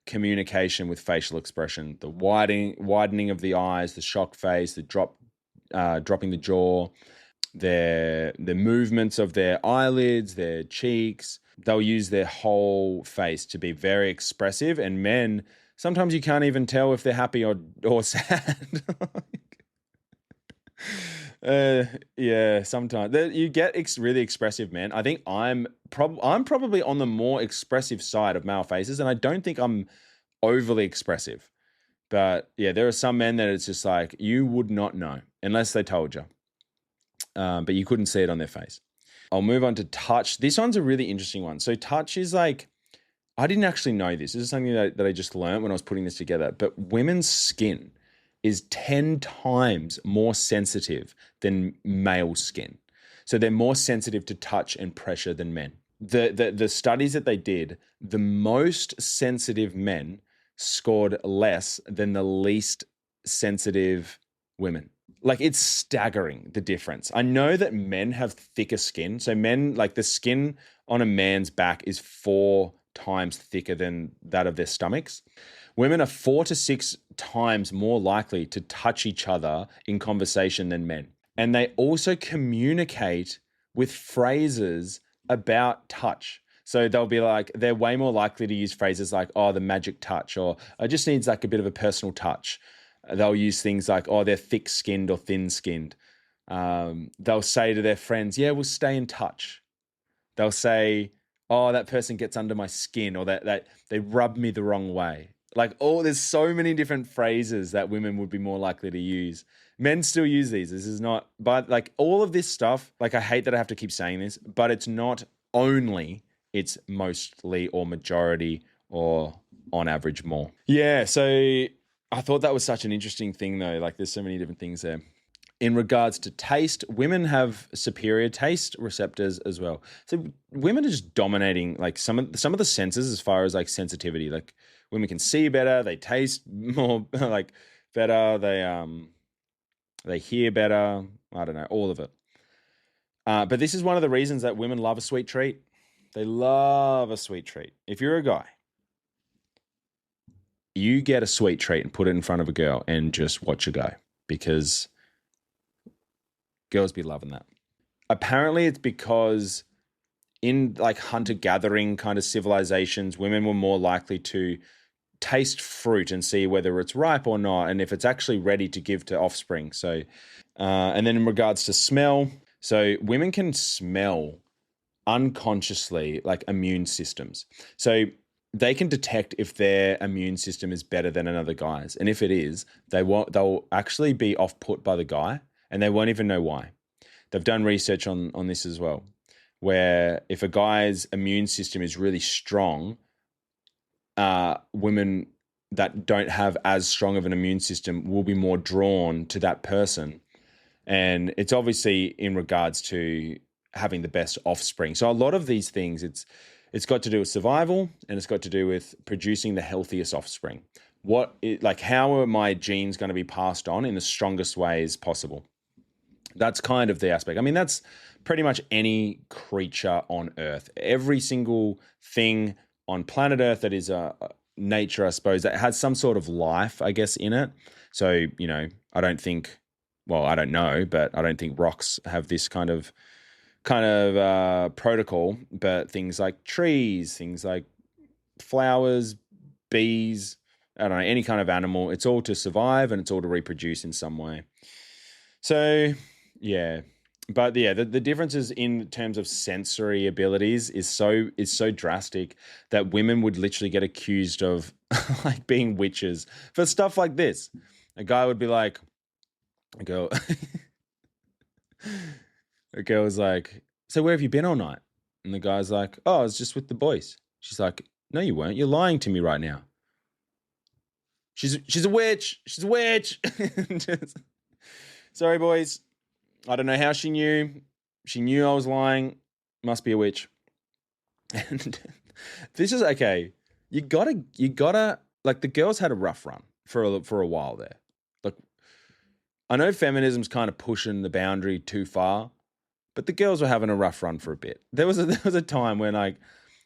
communication with facial expression. The widening of the eyes, the shock face, the dropping the jaw, the movements of their eyelids, their cheeks. They'll use their whole face to be very expressive. And men, sometimes you can't even tell if they're happy or sad. Yeah, sometimes you get really expressive men. I think I'm probably on the more expressive side of male faces, and I don't think I'm overly expressive. But yeah, there are some men that it's just like you would not know unless they told you. But you couldn't see it on their face. I'll move on to touch. This one's a really interesting one. So touch is like, I didn't actually know this. This is something that I just learned when I was putting this together. But women's skin is 10 times more sensitive than male skin. So they're more sensitive to touch and pressure than men. The studies that they did, the most sensitive men scored less than the least sensitive women. Like, it's staggering, the difference. I know that men have thicker skin. So men, like, the skin on a man's back is 4 times thicker than that of their stomachs. Women are 4 to 6 times more likely to touch each other in conversation than men. And they also communicate with phrases about touch. So they'll be like, they're way more likely to use phrases like, oh, the magic touch, or it just needs like a bit of a personal touch. They'll use things like, oh, they're thick-skinned or thin-skinned. They'll say to their friends, yeah, we'll stay in touch. They'll say, oh, that person gets under my skin, or that they rub me the wrong way. Like, oh, there's so many different phrases that women would be more likely to use. Men still use these. This is not, but like all of this stuff, like I hate that I have to keep saying this, but it's not only, it's mostly or majority or on average more. Yeah, so I thought that was such an interesting thing though. Like there's so many different things there. In regards to taste, women have superior taste receptors as well. So women are just dominating like some of the senses as far as like sensitivity. Like women can see better, they taste more like better, they hear better. I don't know, all of it. But this is one of the reasons that women love a sweet treat. They love a sweet treat. If you're a guy, you get a sweet treat and put it in front of a girl and just watch her go, because girls be loving that. Apparently it's because in like hunter-gathering kind of civilizations, women were more likely to taste fruit and see whether it's ripe or not, and if it's actually ready to give to offspring. So, and then in regards to smell, so women can smell unconsciously like immune systems. So they can detect if their immune system is better than another guy's. And if it is, they'll actually be off-put by the guy and they won't even know why. They've done research on this as well, where if a guy's immune system is really strong, women that don't have as strong of an immune system will be more drawn to that person. And it's obviously in regards to having the best offspring. So a lot of these things, it's got to do with survival, and it's got to do with producing the healthiest offspring. How are my genes going to be passed on in the strongest ways possible? That's kind of the aspect. I mean, that's pretty much any creature on Earth. Every single thing on planet Earth that is nature, I suppose, that has some sort of life, I guess, in it. So, I don't think, well, I don't know, but I don't think rocks have this kind of protocol. But things like trees, things like flowers, bees, I don't know, any kind of animal, it's all to survive and it's all to reproduce in some way. So, yeah. But yeah, the differences in terms of sensory abilities is so drastic that women would literally get accused of like being witches for stuff like this. A guy would be like, a girl was like, so where have you been all night? And the guy's like, oh, I was just with the boys. She's like, no, you weren't. You're lying to me right now. She's a witch. She's a witch. Sorry, boys. I don't know how she knew. She knew I was lying. Must be a witch. And this is okay. You gotta like the girls had a rough run for a while there. Like I know feminism's kind of pushing the boundary too far, but the girls were having a rough run for a bit. There was a time when like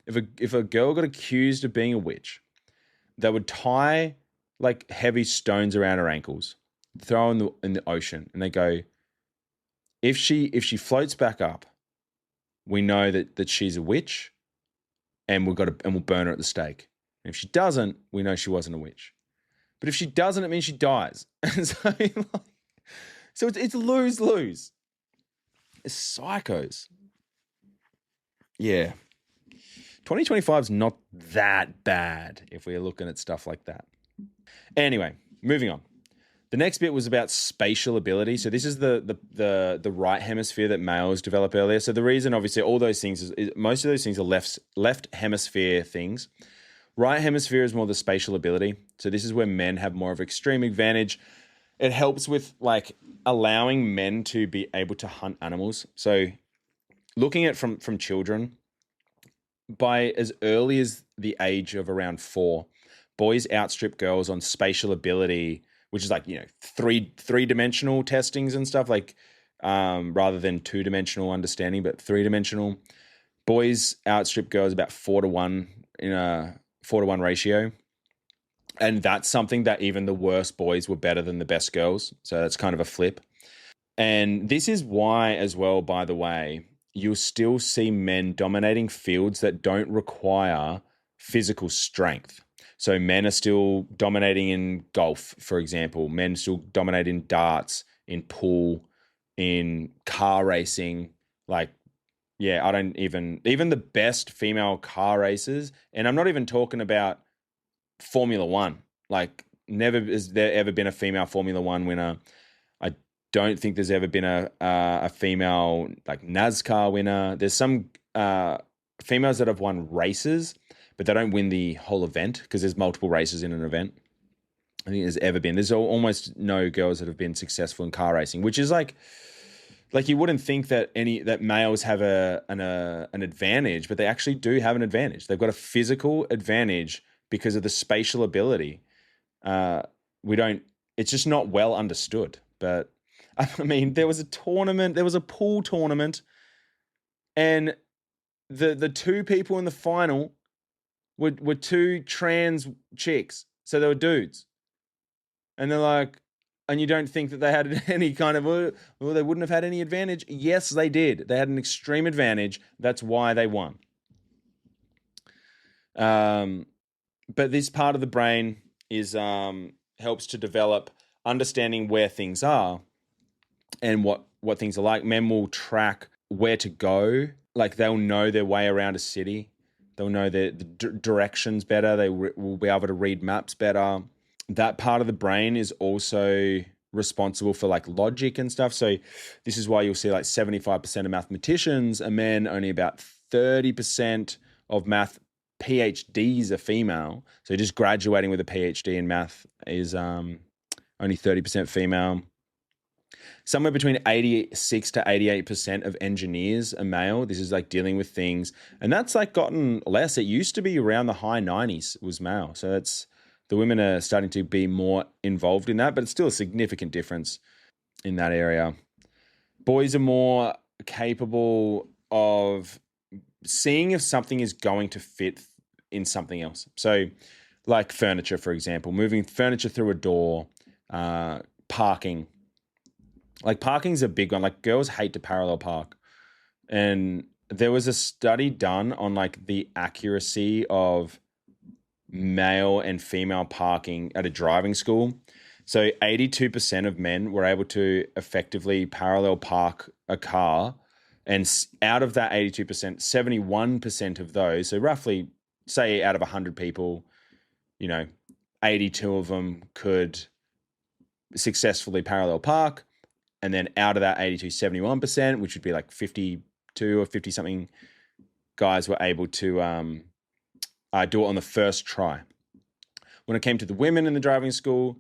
if a girl got accused of being a witch, they would tie like heavy stones around her ankles, throw in the ocean, and they go, if she floats back up, we know that she's a witch, and we'll burn her at the stake. And if she doesn't, we know she wasn't a witch. But if she doesn't, it means she dies. And so it's lose-lose. It's psychos. Yeah. 2025 is not that bad if we're looking at stuff like that. Anyway, moving on. The next bit was about spatial ability. So this is the right hemisphere that males develop earlier. So the reason, obviously, all those things is most of those things are left hemisphere things. Right hemisphere is more the spatial ability. So this is where men have more of an extreme advantage. It helps with like allowing men to be able to hunt animals. So looking at from children, by as early as the age of around 4, boys outstrip girls on spatial ability, which is like, three-dimensional testings and stuff, like rather than 2-dimensional understanding, but 3-dimensional. Boys outstrip girls about 4-to-1 in a 4-to-1 ratio. And that's something that even the worst boys were better than the best girls. So that's kind of a flip. And this is why, as well, by the way, you'll still see men dominating fields that don't require physical strength. So men are still dominating in golf, for example. Men still dominate in darts, in pool, in car racing. Like, yeah, I don't even the best female car racers, and I'm not even talking about Formula One. Like, never has there ever been a female Formula One winner. I don't think there's ever been a female like NASCAR winner. There's some females that have won races, but they don't win the whole event because there's multiple races in an event. I think there's almost no girls that have been successful in car racing, which is like you wouldn't think that males have an advantage, but they actually do have an advantage. They've got a physical advantage because of the spatial ability. It's just not well understood. But I mean, there was a pool tournament, and the two people in the final were two trans chicks. So they were dudes. And they're like, and you don't think that they had any kind of, well, they wouldn't have had any advantage. Yes, they did. They had an extreme advantage. That's why they won. But this part of the brain is helps to develop understanding where things are and what things are like. Men will track where to go. Like, they'll know their way around a city. They'll know the directions better. They will be able to read maps better. That part of the brain is also responsible for like logic and stuff. So this is why you'll see like 75% of mathematicians are men, only about 30% of math PhDs are female. So just graduating with a PhD in math is only 30% female. Somewhere between 86 to 88% of engineers are male. This is like dealing with things. And that's like gotten less. It used to be around the high 90s was male. So that's the women are starting to be more involved in that, but it's still a significant difference in that area. Boys are more capable of seeing if something is going to fit in something else. So like furniture, for example, moving furniture through a door, parking. Like parking's a big one. Like girls hate to parallel park. And there was a study done on like the accuracy of male and female parking at a driving school. So 82% of men were able to effectively parallel park a car. And out of that 82%, 71% of those, so roughly say out of 100 people, 82 of them could successfully parallel park. And then out of that 82, 71%, which would be like 52 or 50 something guys were able to do it on the first try. When it came to the women in the driving school,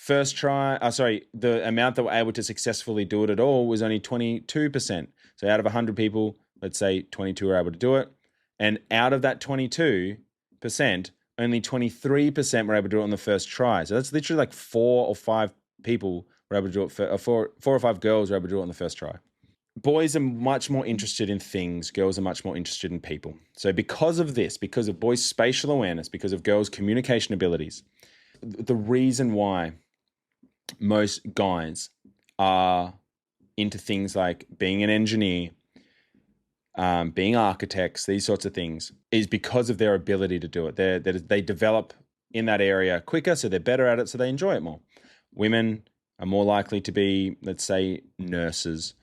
the amount that were able to successfully do it at all was only 22%. So out of 100 people, let's say 22 were able to do it. And out of that 22%, only 23% were able to do it on the first try. So that's literally like 4 or 5 people were able to do it, 4 or 5 girls were able to do it on the first try. Boys are much more interested in things. Girls are much more interested in people. So because of this, because of boys' spatial awareness, because of girls' communication abilities, the reason why most guys are into things like being an engineer, being architects, these sorts of things, is because of their ability to do it. They develop in that area quicker, so they're better at it, so they enjoy it more. Women are more likely to be, let's say, nurses,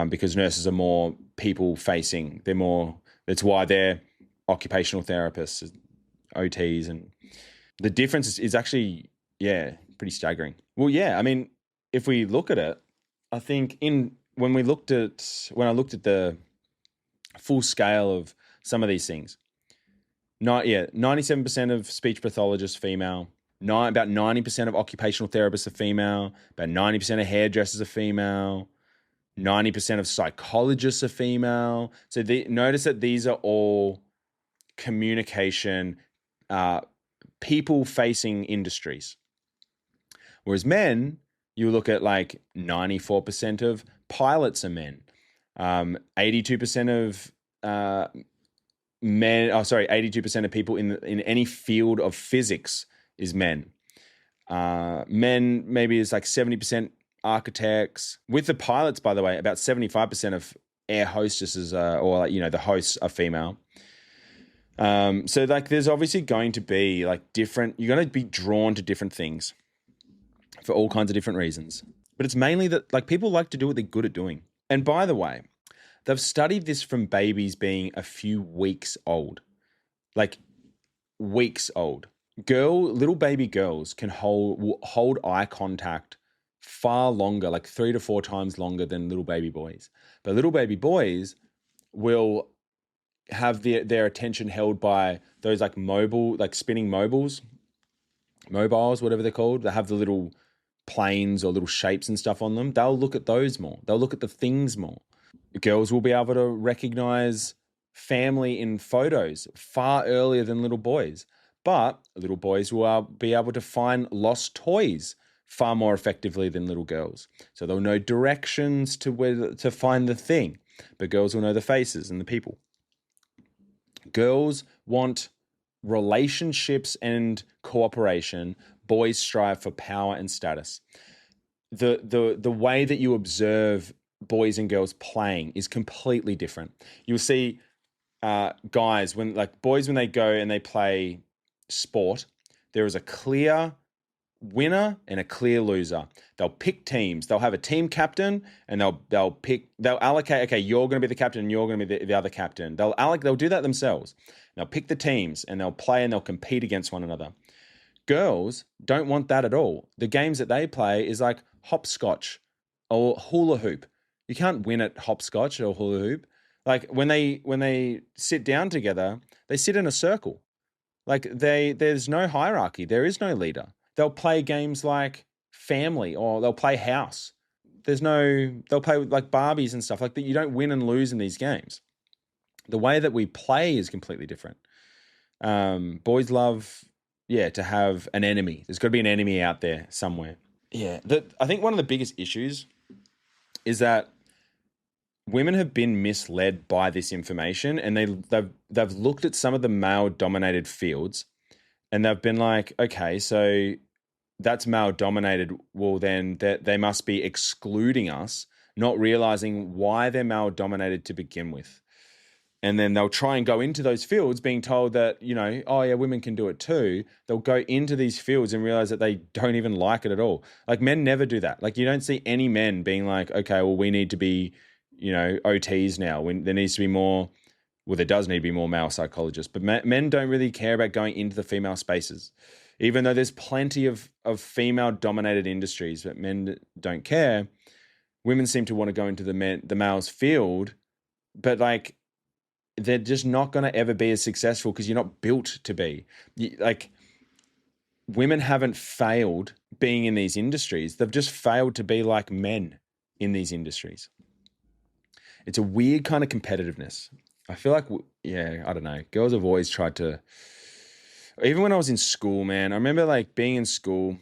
because nurses are more people-facing. That's why they're occupational therapists, OTs, and the difference is actually, pretty staggering. Well, I mean, if we look at it, I think when I looked at the full scale of some of these things, 97% of speech pathologists female, about 90% of occupational therapists are female, about 90% of hairdressers are female, 90% of psychologists are female. So notice that these are all communication, people-facing industries. Whereas men, you look at like 94% of pilots are men. 82% of 82% of people in any field of physics is men. Men maybe is like 70% architects. With the pilots, by the way, about 75% of air hostesses the hosts are female. So like there's obviously going to be like different, you're going to be drawn to different things for all kinds of different reasons. But it's mainly that like people like to do what they're good at doing. And by the way, they've studied this from babies being a few weeks old, like weeks old. Little baby girls can hold eye contact far longer, like 3 to 4 times longer than little baby boys. But little baby boys will have their attention held by those like spinning mobiles, whatever they're called. They have the little planes or little shapes and stuff on them. They'll look at those more. They'll look at the things more. Girls will be able to recognize family in photos far earlier than little boys. But little boys will be able to find lost toys far more effectively than little girls. So they'll know directions to where to find the thing, but girls will know the faces and the people. Girls want relationships and cooperation. Boys strive for power and status. The way that you observe boys and girls playing is completely different. You'll see boys when they go and they play sport, there is a clear winner and a clear loser. They'll pick teams. They'll have a team captain and they'll allocate, okay, you're going to be the captain and you're going to be the other captain. They'll do that themselves. They'll pick the teams and they'll play and they'll compete against one another. Girls don't want that at all. The games that they play is like hopscotch or hula hoop. You can't win at hopscotch or hula hoop. Like when they sit down together, they sit in a circle. Like there's no hierarchy. There is no leader. They'll play games like family, or they'll play house. They'll play with like Barbies and stuff like that. You don't win and lose in these games. The way that we play is completely different. Boys love, to have an enemy. There's got to be an enemy out there somewhere. Yeah. I think one of the biggest issues is that women have been misled by this information, and they've looked at some of the male-dominated fields, and they've been like, okay, so that's male-dominated. Well, then they must be excluding us, not realizing why they're male-dominated to begin with. And then they'll try and go into those fields being told that, oh yeah, women can do it too. They'll go into these fields and realize that they don't even like it at all. Like men never do that. Like you don't see any men being like, okay, well, we need to be, OTs now. There needs to be more, well, there does need to be more male psychologists, but men don't really care about going into the female spaces. Even though there's plenty of female dominated industries, but men don't care. Women seem to want to go into the male's field, but like, they're just not going to ever be as successful because you're not built to be. Like, women haven't failed being in these industries. They've just failed to be like men in these industries. It's a weird kind of competitiveness. I feel like, I don't know. Girls have always tried to, even when I was in school, man, I remember like being in school,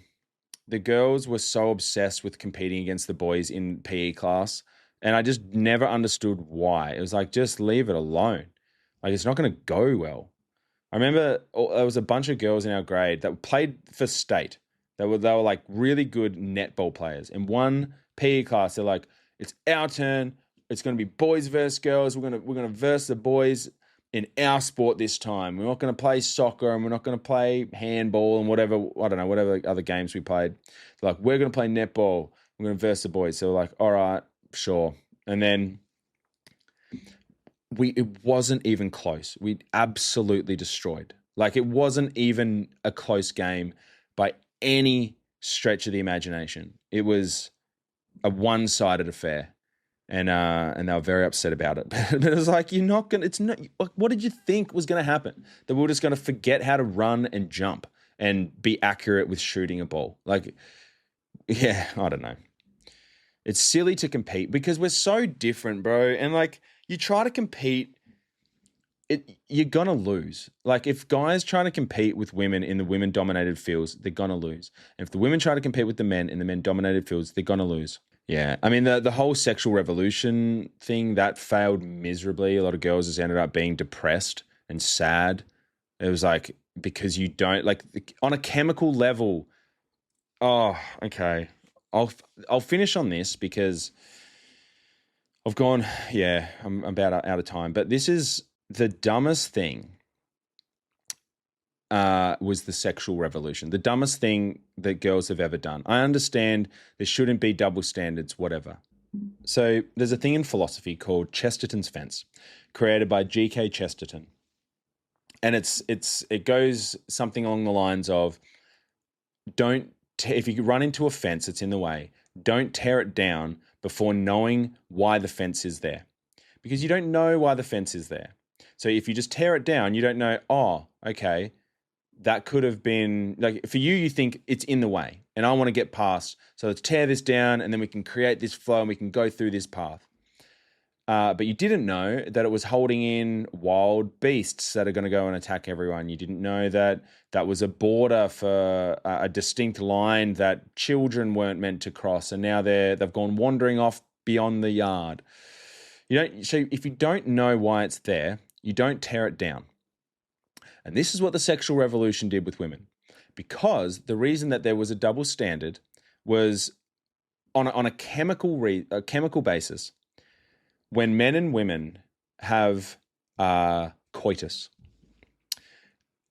the girls were so obsessed with competing against the boys in PE class. And I just never understood why. It was like, just leave it alone. Like, it's not going to go well. I remember there was a bunch of girls in our grade that played for state. They were like really good netball players. In one PE class, they're like, it's our turn. It's going to be boys versus girls. We're going to verse the boys in our sport this time. We're not going to play soccer, and we're not going to play handball and whatever other games we played. They're like, we're going to play netball. We're going to verse the boys. So we're like, all right. Sure. And then it wasn't even close. We absolutely destroyed. Like, it wasn't even a close game by any stretch of the imagination. It was a one-sided affair. And they were very upset about it. But it was like, what did you think was going to happen? That we were just going to forget how to run and jump and be accurate with shooting a ball? Like, yeah, I don't know. It's silly to compete because we're so different, bro. And like, you try to compete, you're gonna lose. Like, if guys try to compete with women in the women-dominated fields, they're gonna lose. And if the women try to compete with the men in the men-dominated fields, they're gonna lose. Yeah, I mean, the whole sexual revolution thing, that failed miserably. A lot of girls just ended up being depressed and sad. It was like, because you don't, like, on a chemical level. Oh, okay. I'll finish on this because I've gone, I'm about out of time. But this is the dumbest thing, was the sexual revolution. The dumbest thing that girls have ever done. I understand there shouldn't be double standards, whatever. So there's a thing in philosophy called Chesterton's fence, created by G.K. Chesterton. And it goes something along the lines of, if you run into a fence that's in the way, don't tear it down before knowing why the fence is there. Because you don't know why the fence is there. So if you just tear it down, you don't know, oh, okay, that could have been, like, for you, you think it's in the way and I want to get past. So let's tear this down and then we can create this flow and we can go through this path. But you didn't know that it was holding in wild beasts that are going to go and attack everyone. You didn't know that that was a border for a distinct line that children weren't meant to cross, and now they've gone wandering off beyond the yard. So if you don't know why it's there, you don't tear it down. And this is what the sexual revolution did with women, because the reason that there was a double standard was on a chemical basis. When men and women have coitus,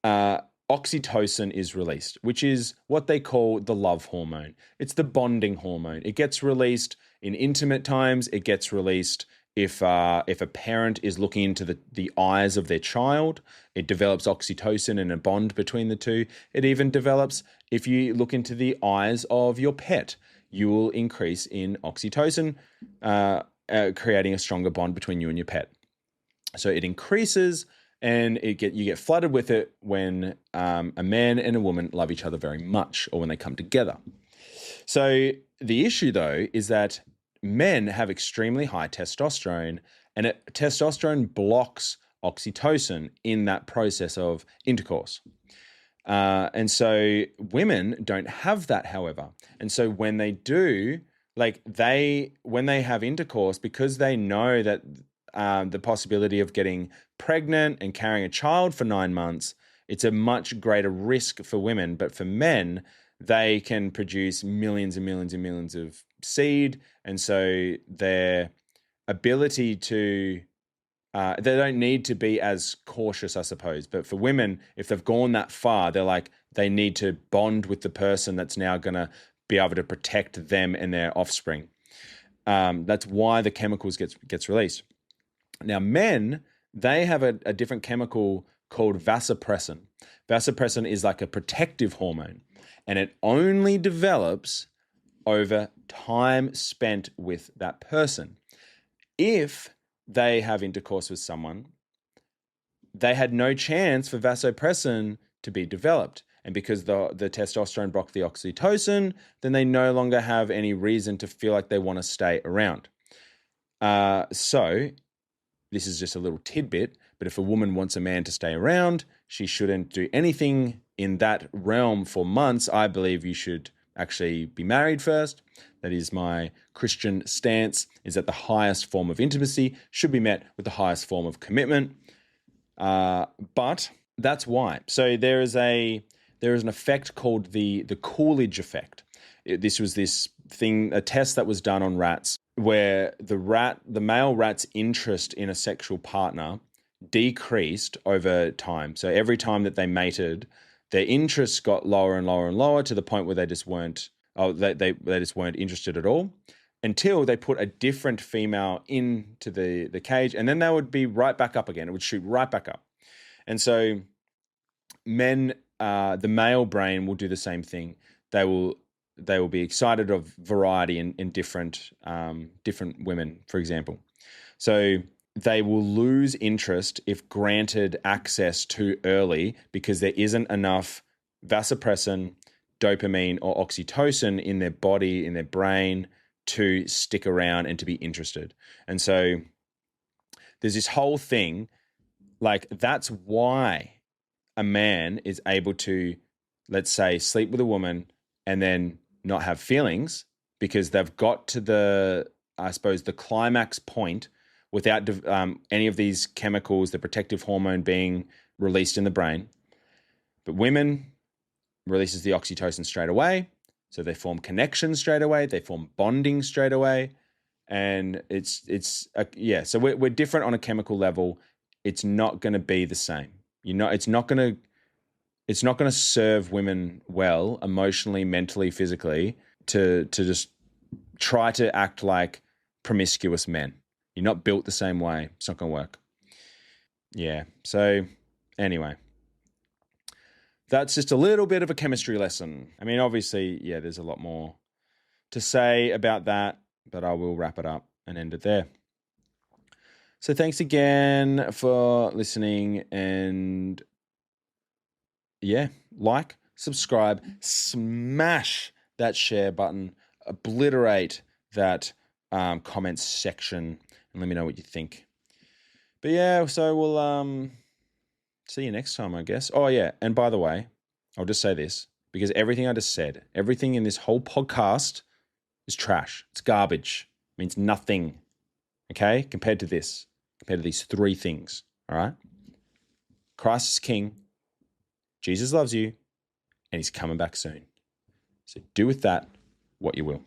oxytocin is released, which is what they call the love hormone. It's the bonding hormone. It gets released in intimate times. It gets released if a parent is looking into the eyes of their child. It develops oxytocin and a bond between the two. It even develops if you look into the eyes of your pet. You will increase in oxytocin, creating a stronger bond between you and your pet. So it increases, and you get flooded with it when a man and a woman love each other very much, or when they come together. So the issue, though, is that men have extremely high testosterone, and testosterone blocks oxytocin in that process of intercourse. And so women don't have that, however. And so when they do, when they have intercourse, because they know that the possibility of getting pregnant and carrying a child for 9 months, it's a much greater risk for women. But for men, they can produce millions and millions and millions of seed. And so their ability to they don't need to be as cautious, I suppose. But for women, if they've gone that far, they need to bond with the person that's now going to be able to protect them and their offspring. That's why the chemicals gets released. Now, men, they have a different chemical called vasopressin. Vasopressin is like a protective hormone, and it only develops over time spent with that person. If they have intercourse with someone, they had no chance for vasopressin to be developed. And because the testosterone blocked the oxytocin, then they no longer have any reason to feel like they want to stay around. So this is just a little tidbit, but if a woman wants a man to stay around, she shouldn't do anything in that realm for months. I believe you should actually be married first. That is my Christian stance, is that the highest form of intimacy should be met with the highest form of commitment. But that's why. So there is an effect called the Coolidge effect. This was a test that was done on rats, where the male rat's interest in a sexual partner decreased over time. So every time that they mated, their interest got lower and lower and lower, to the point where they just weren't interested at all, until they put a different female into the cage, and then they would be right back up again. It would shoot right back up. And so men, the male brain will do the same thing. They will be excited of variety in different women, for example. So they will lose interest if granted access too early, because there isn't enough vasopressin, dopamine, or oxytocin in their body, in their brain, to stick around and to be interested. And so there's this whole thing, that's why a man is able to, let's say, sleep with a woman and then not have feelings, because they've got to the climax point without any of these chemicals, the protective hormone being released in the brain. But women releases the oxytocin straight away, so they form connections straight away, they form bonding straight away, and so we're different on a chemical level. It's not going to be the same. It's not going to serve women well emotionally, mentally, physically to just try to act like promiscuous men. You're not built the same way. It's not going to work. Yeah. So anyway, that's just a little bit of a chemistry lesson. I mean, obviously, yeah, there's a lot more to say about that, but I will wrap it up and end it there. So thanks again for listening, and yeah, like, subscribe, smash that share button, obliterate that comments section, and let me know what you think. But yeah, so we'll see you next time, I guess. Oh yeah, and by the way, I'll just say this, because everything I just said, everything in this whole podcast is trash. It's garbage. It means nothing. Okay? Compared to these 3 things. All right? Christ is king. Jesus loves you, and he's coming back soon. So do with that what you will.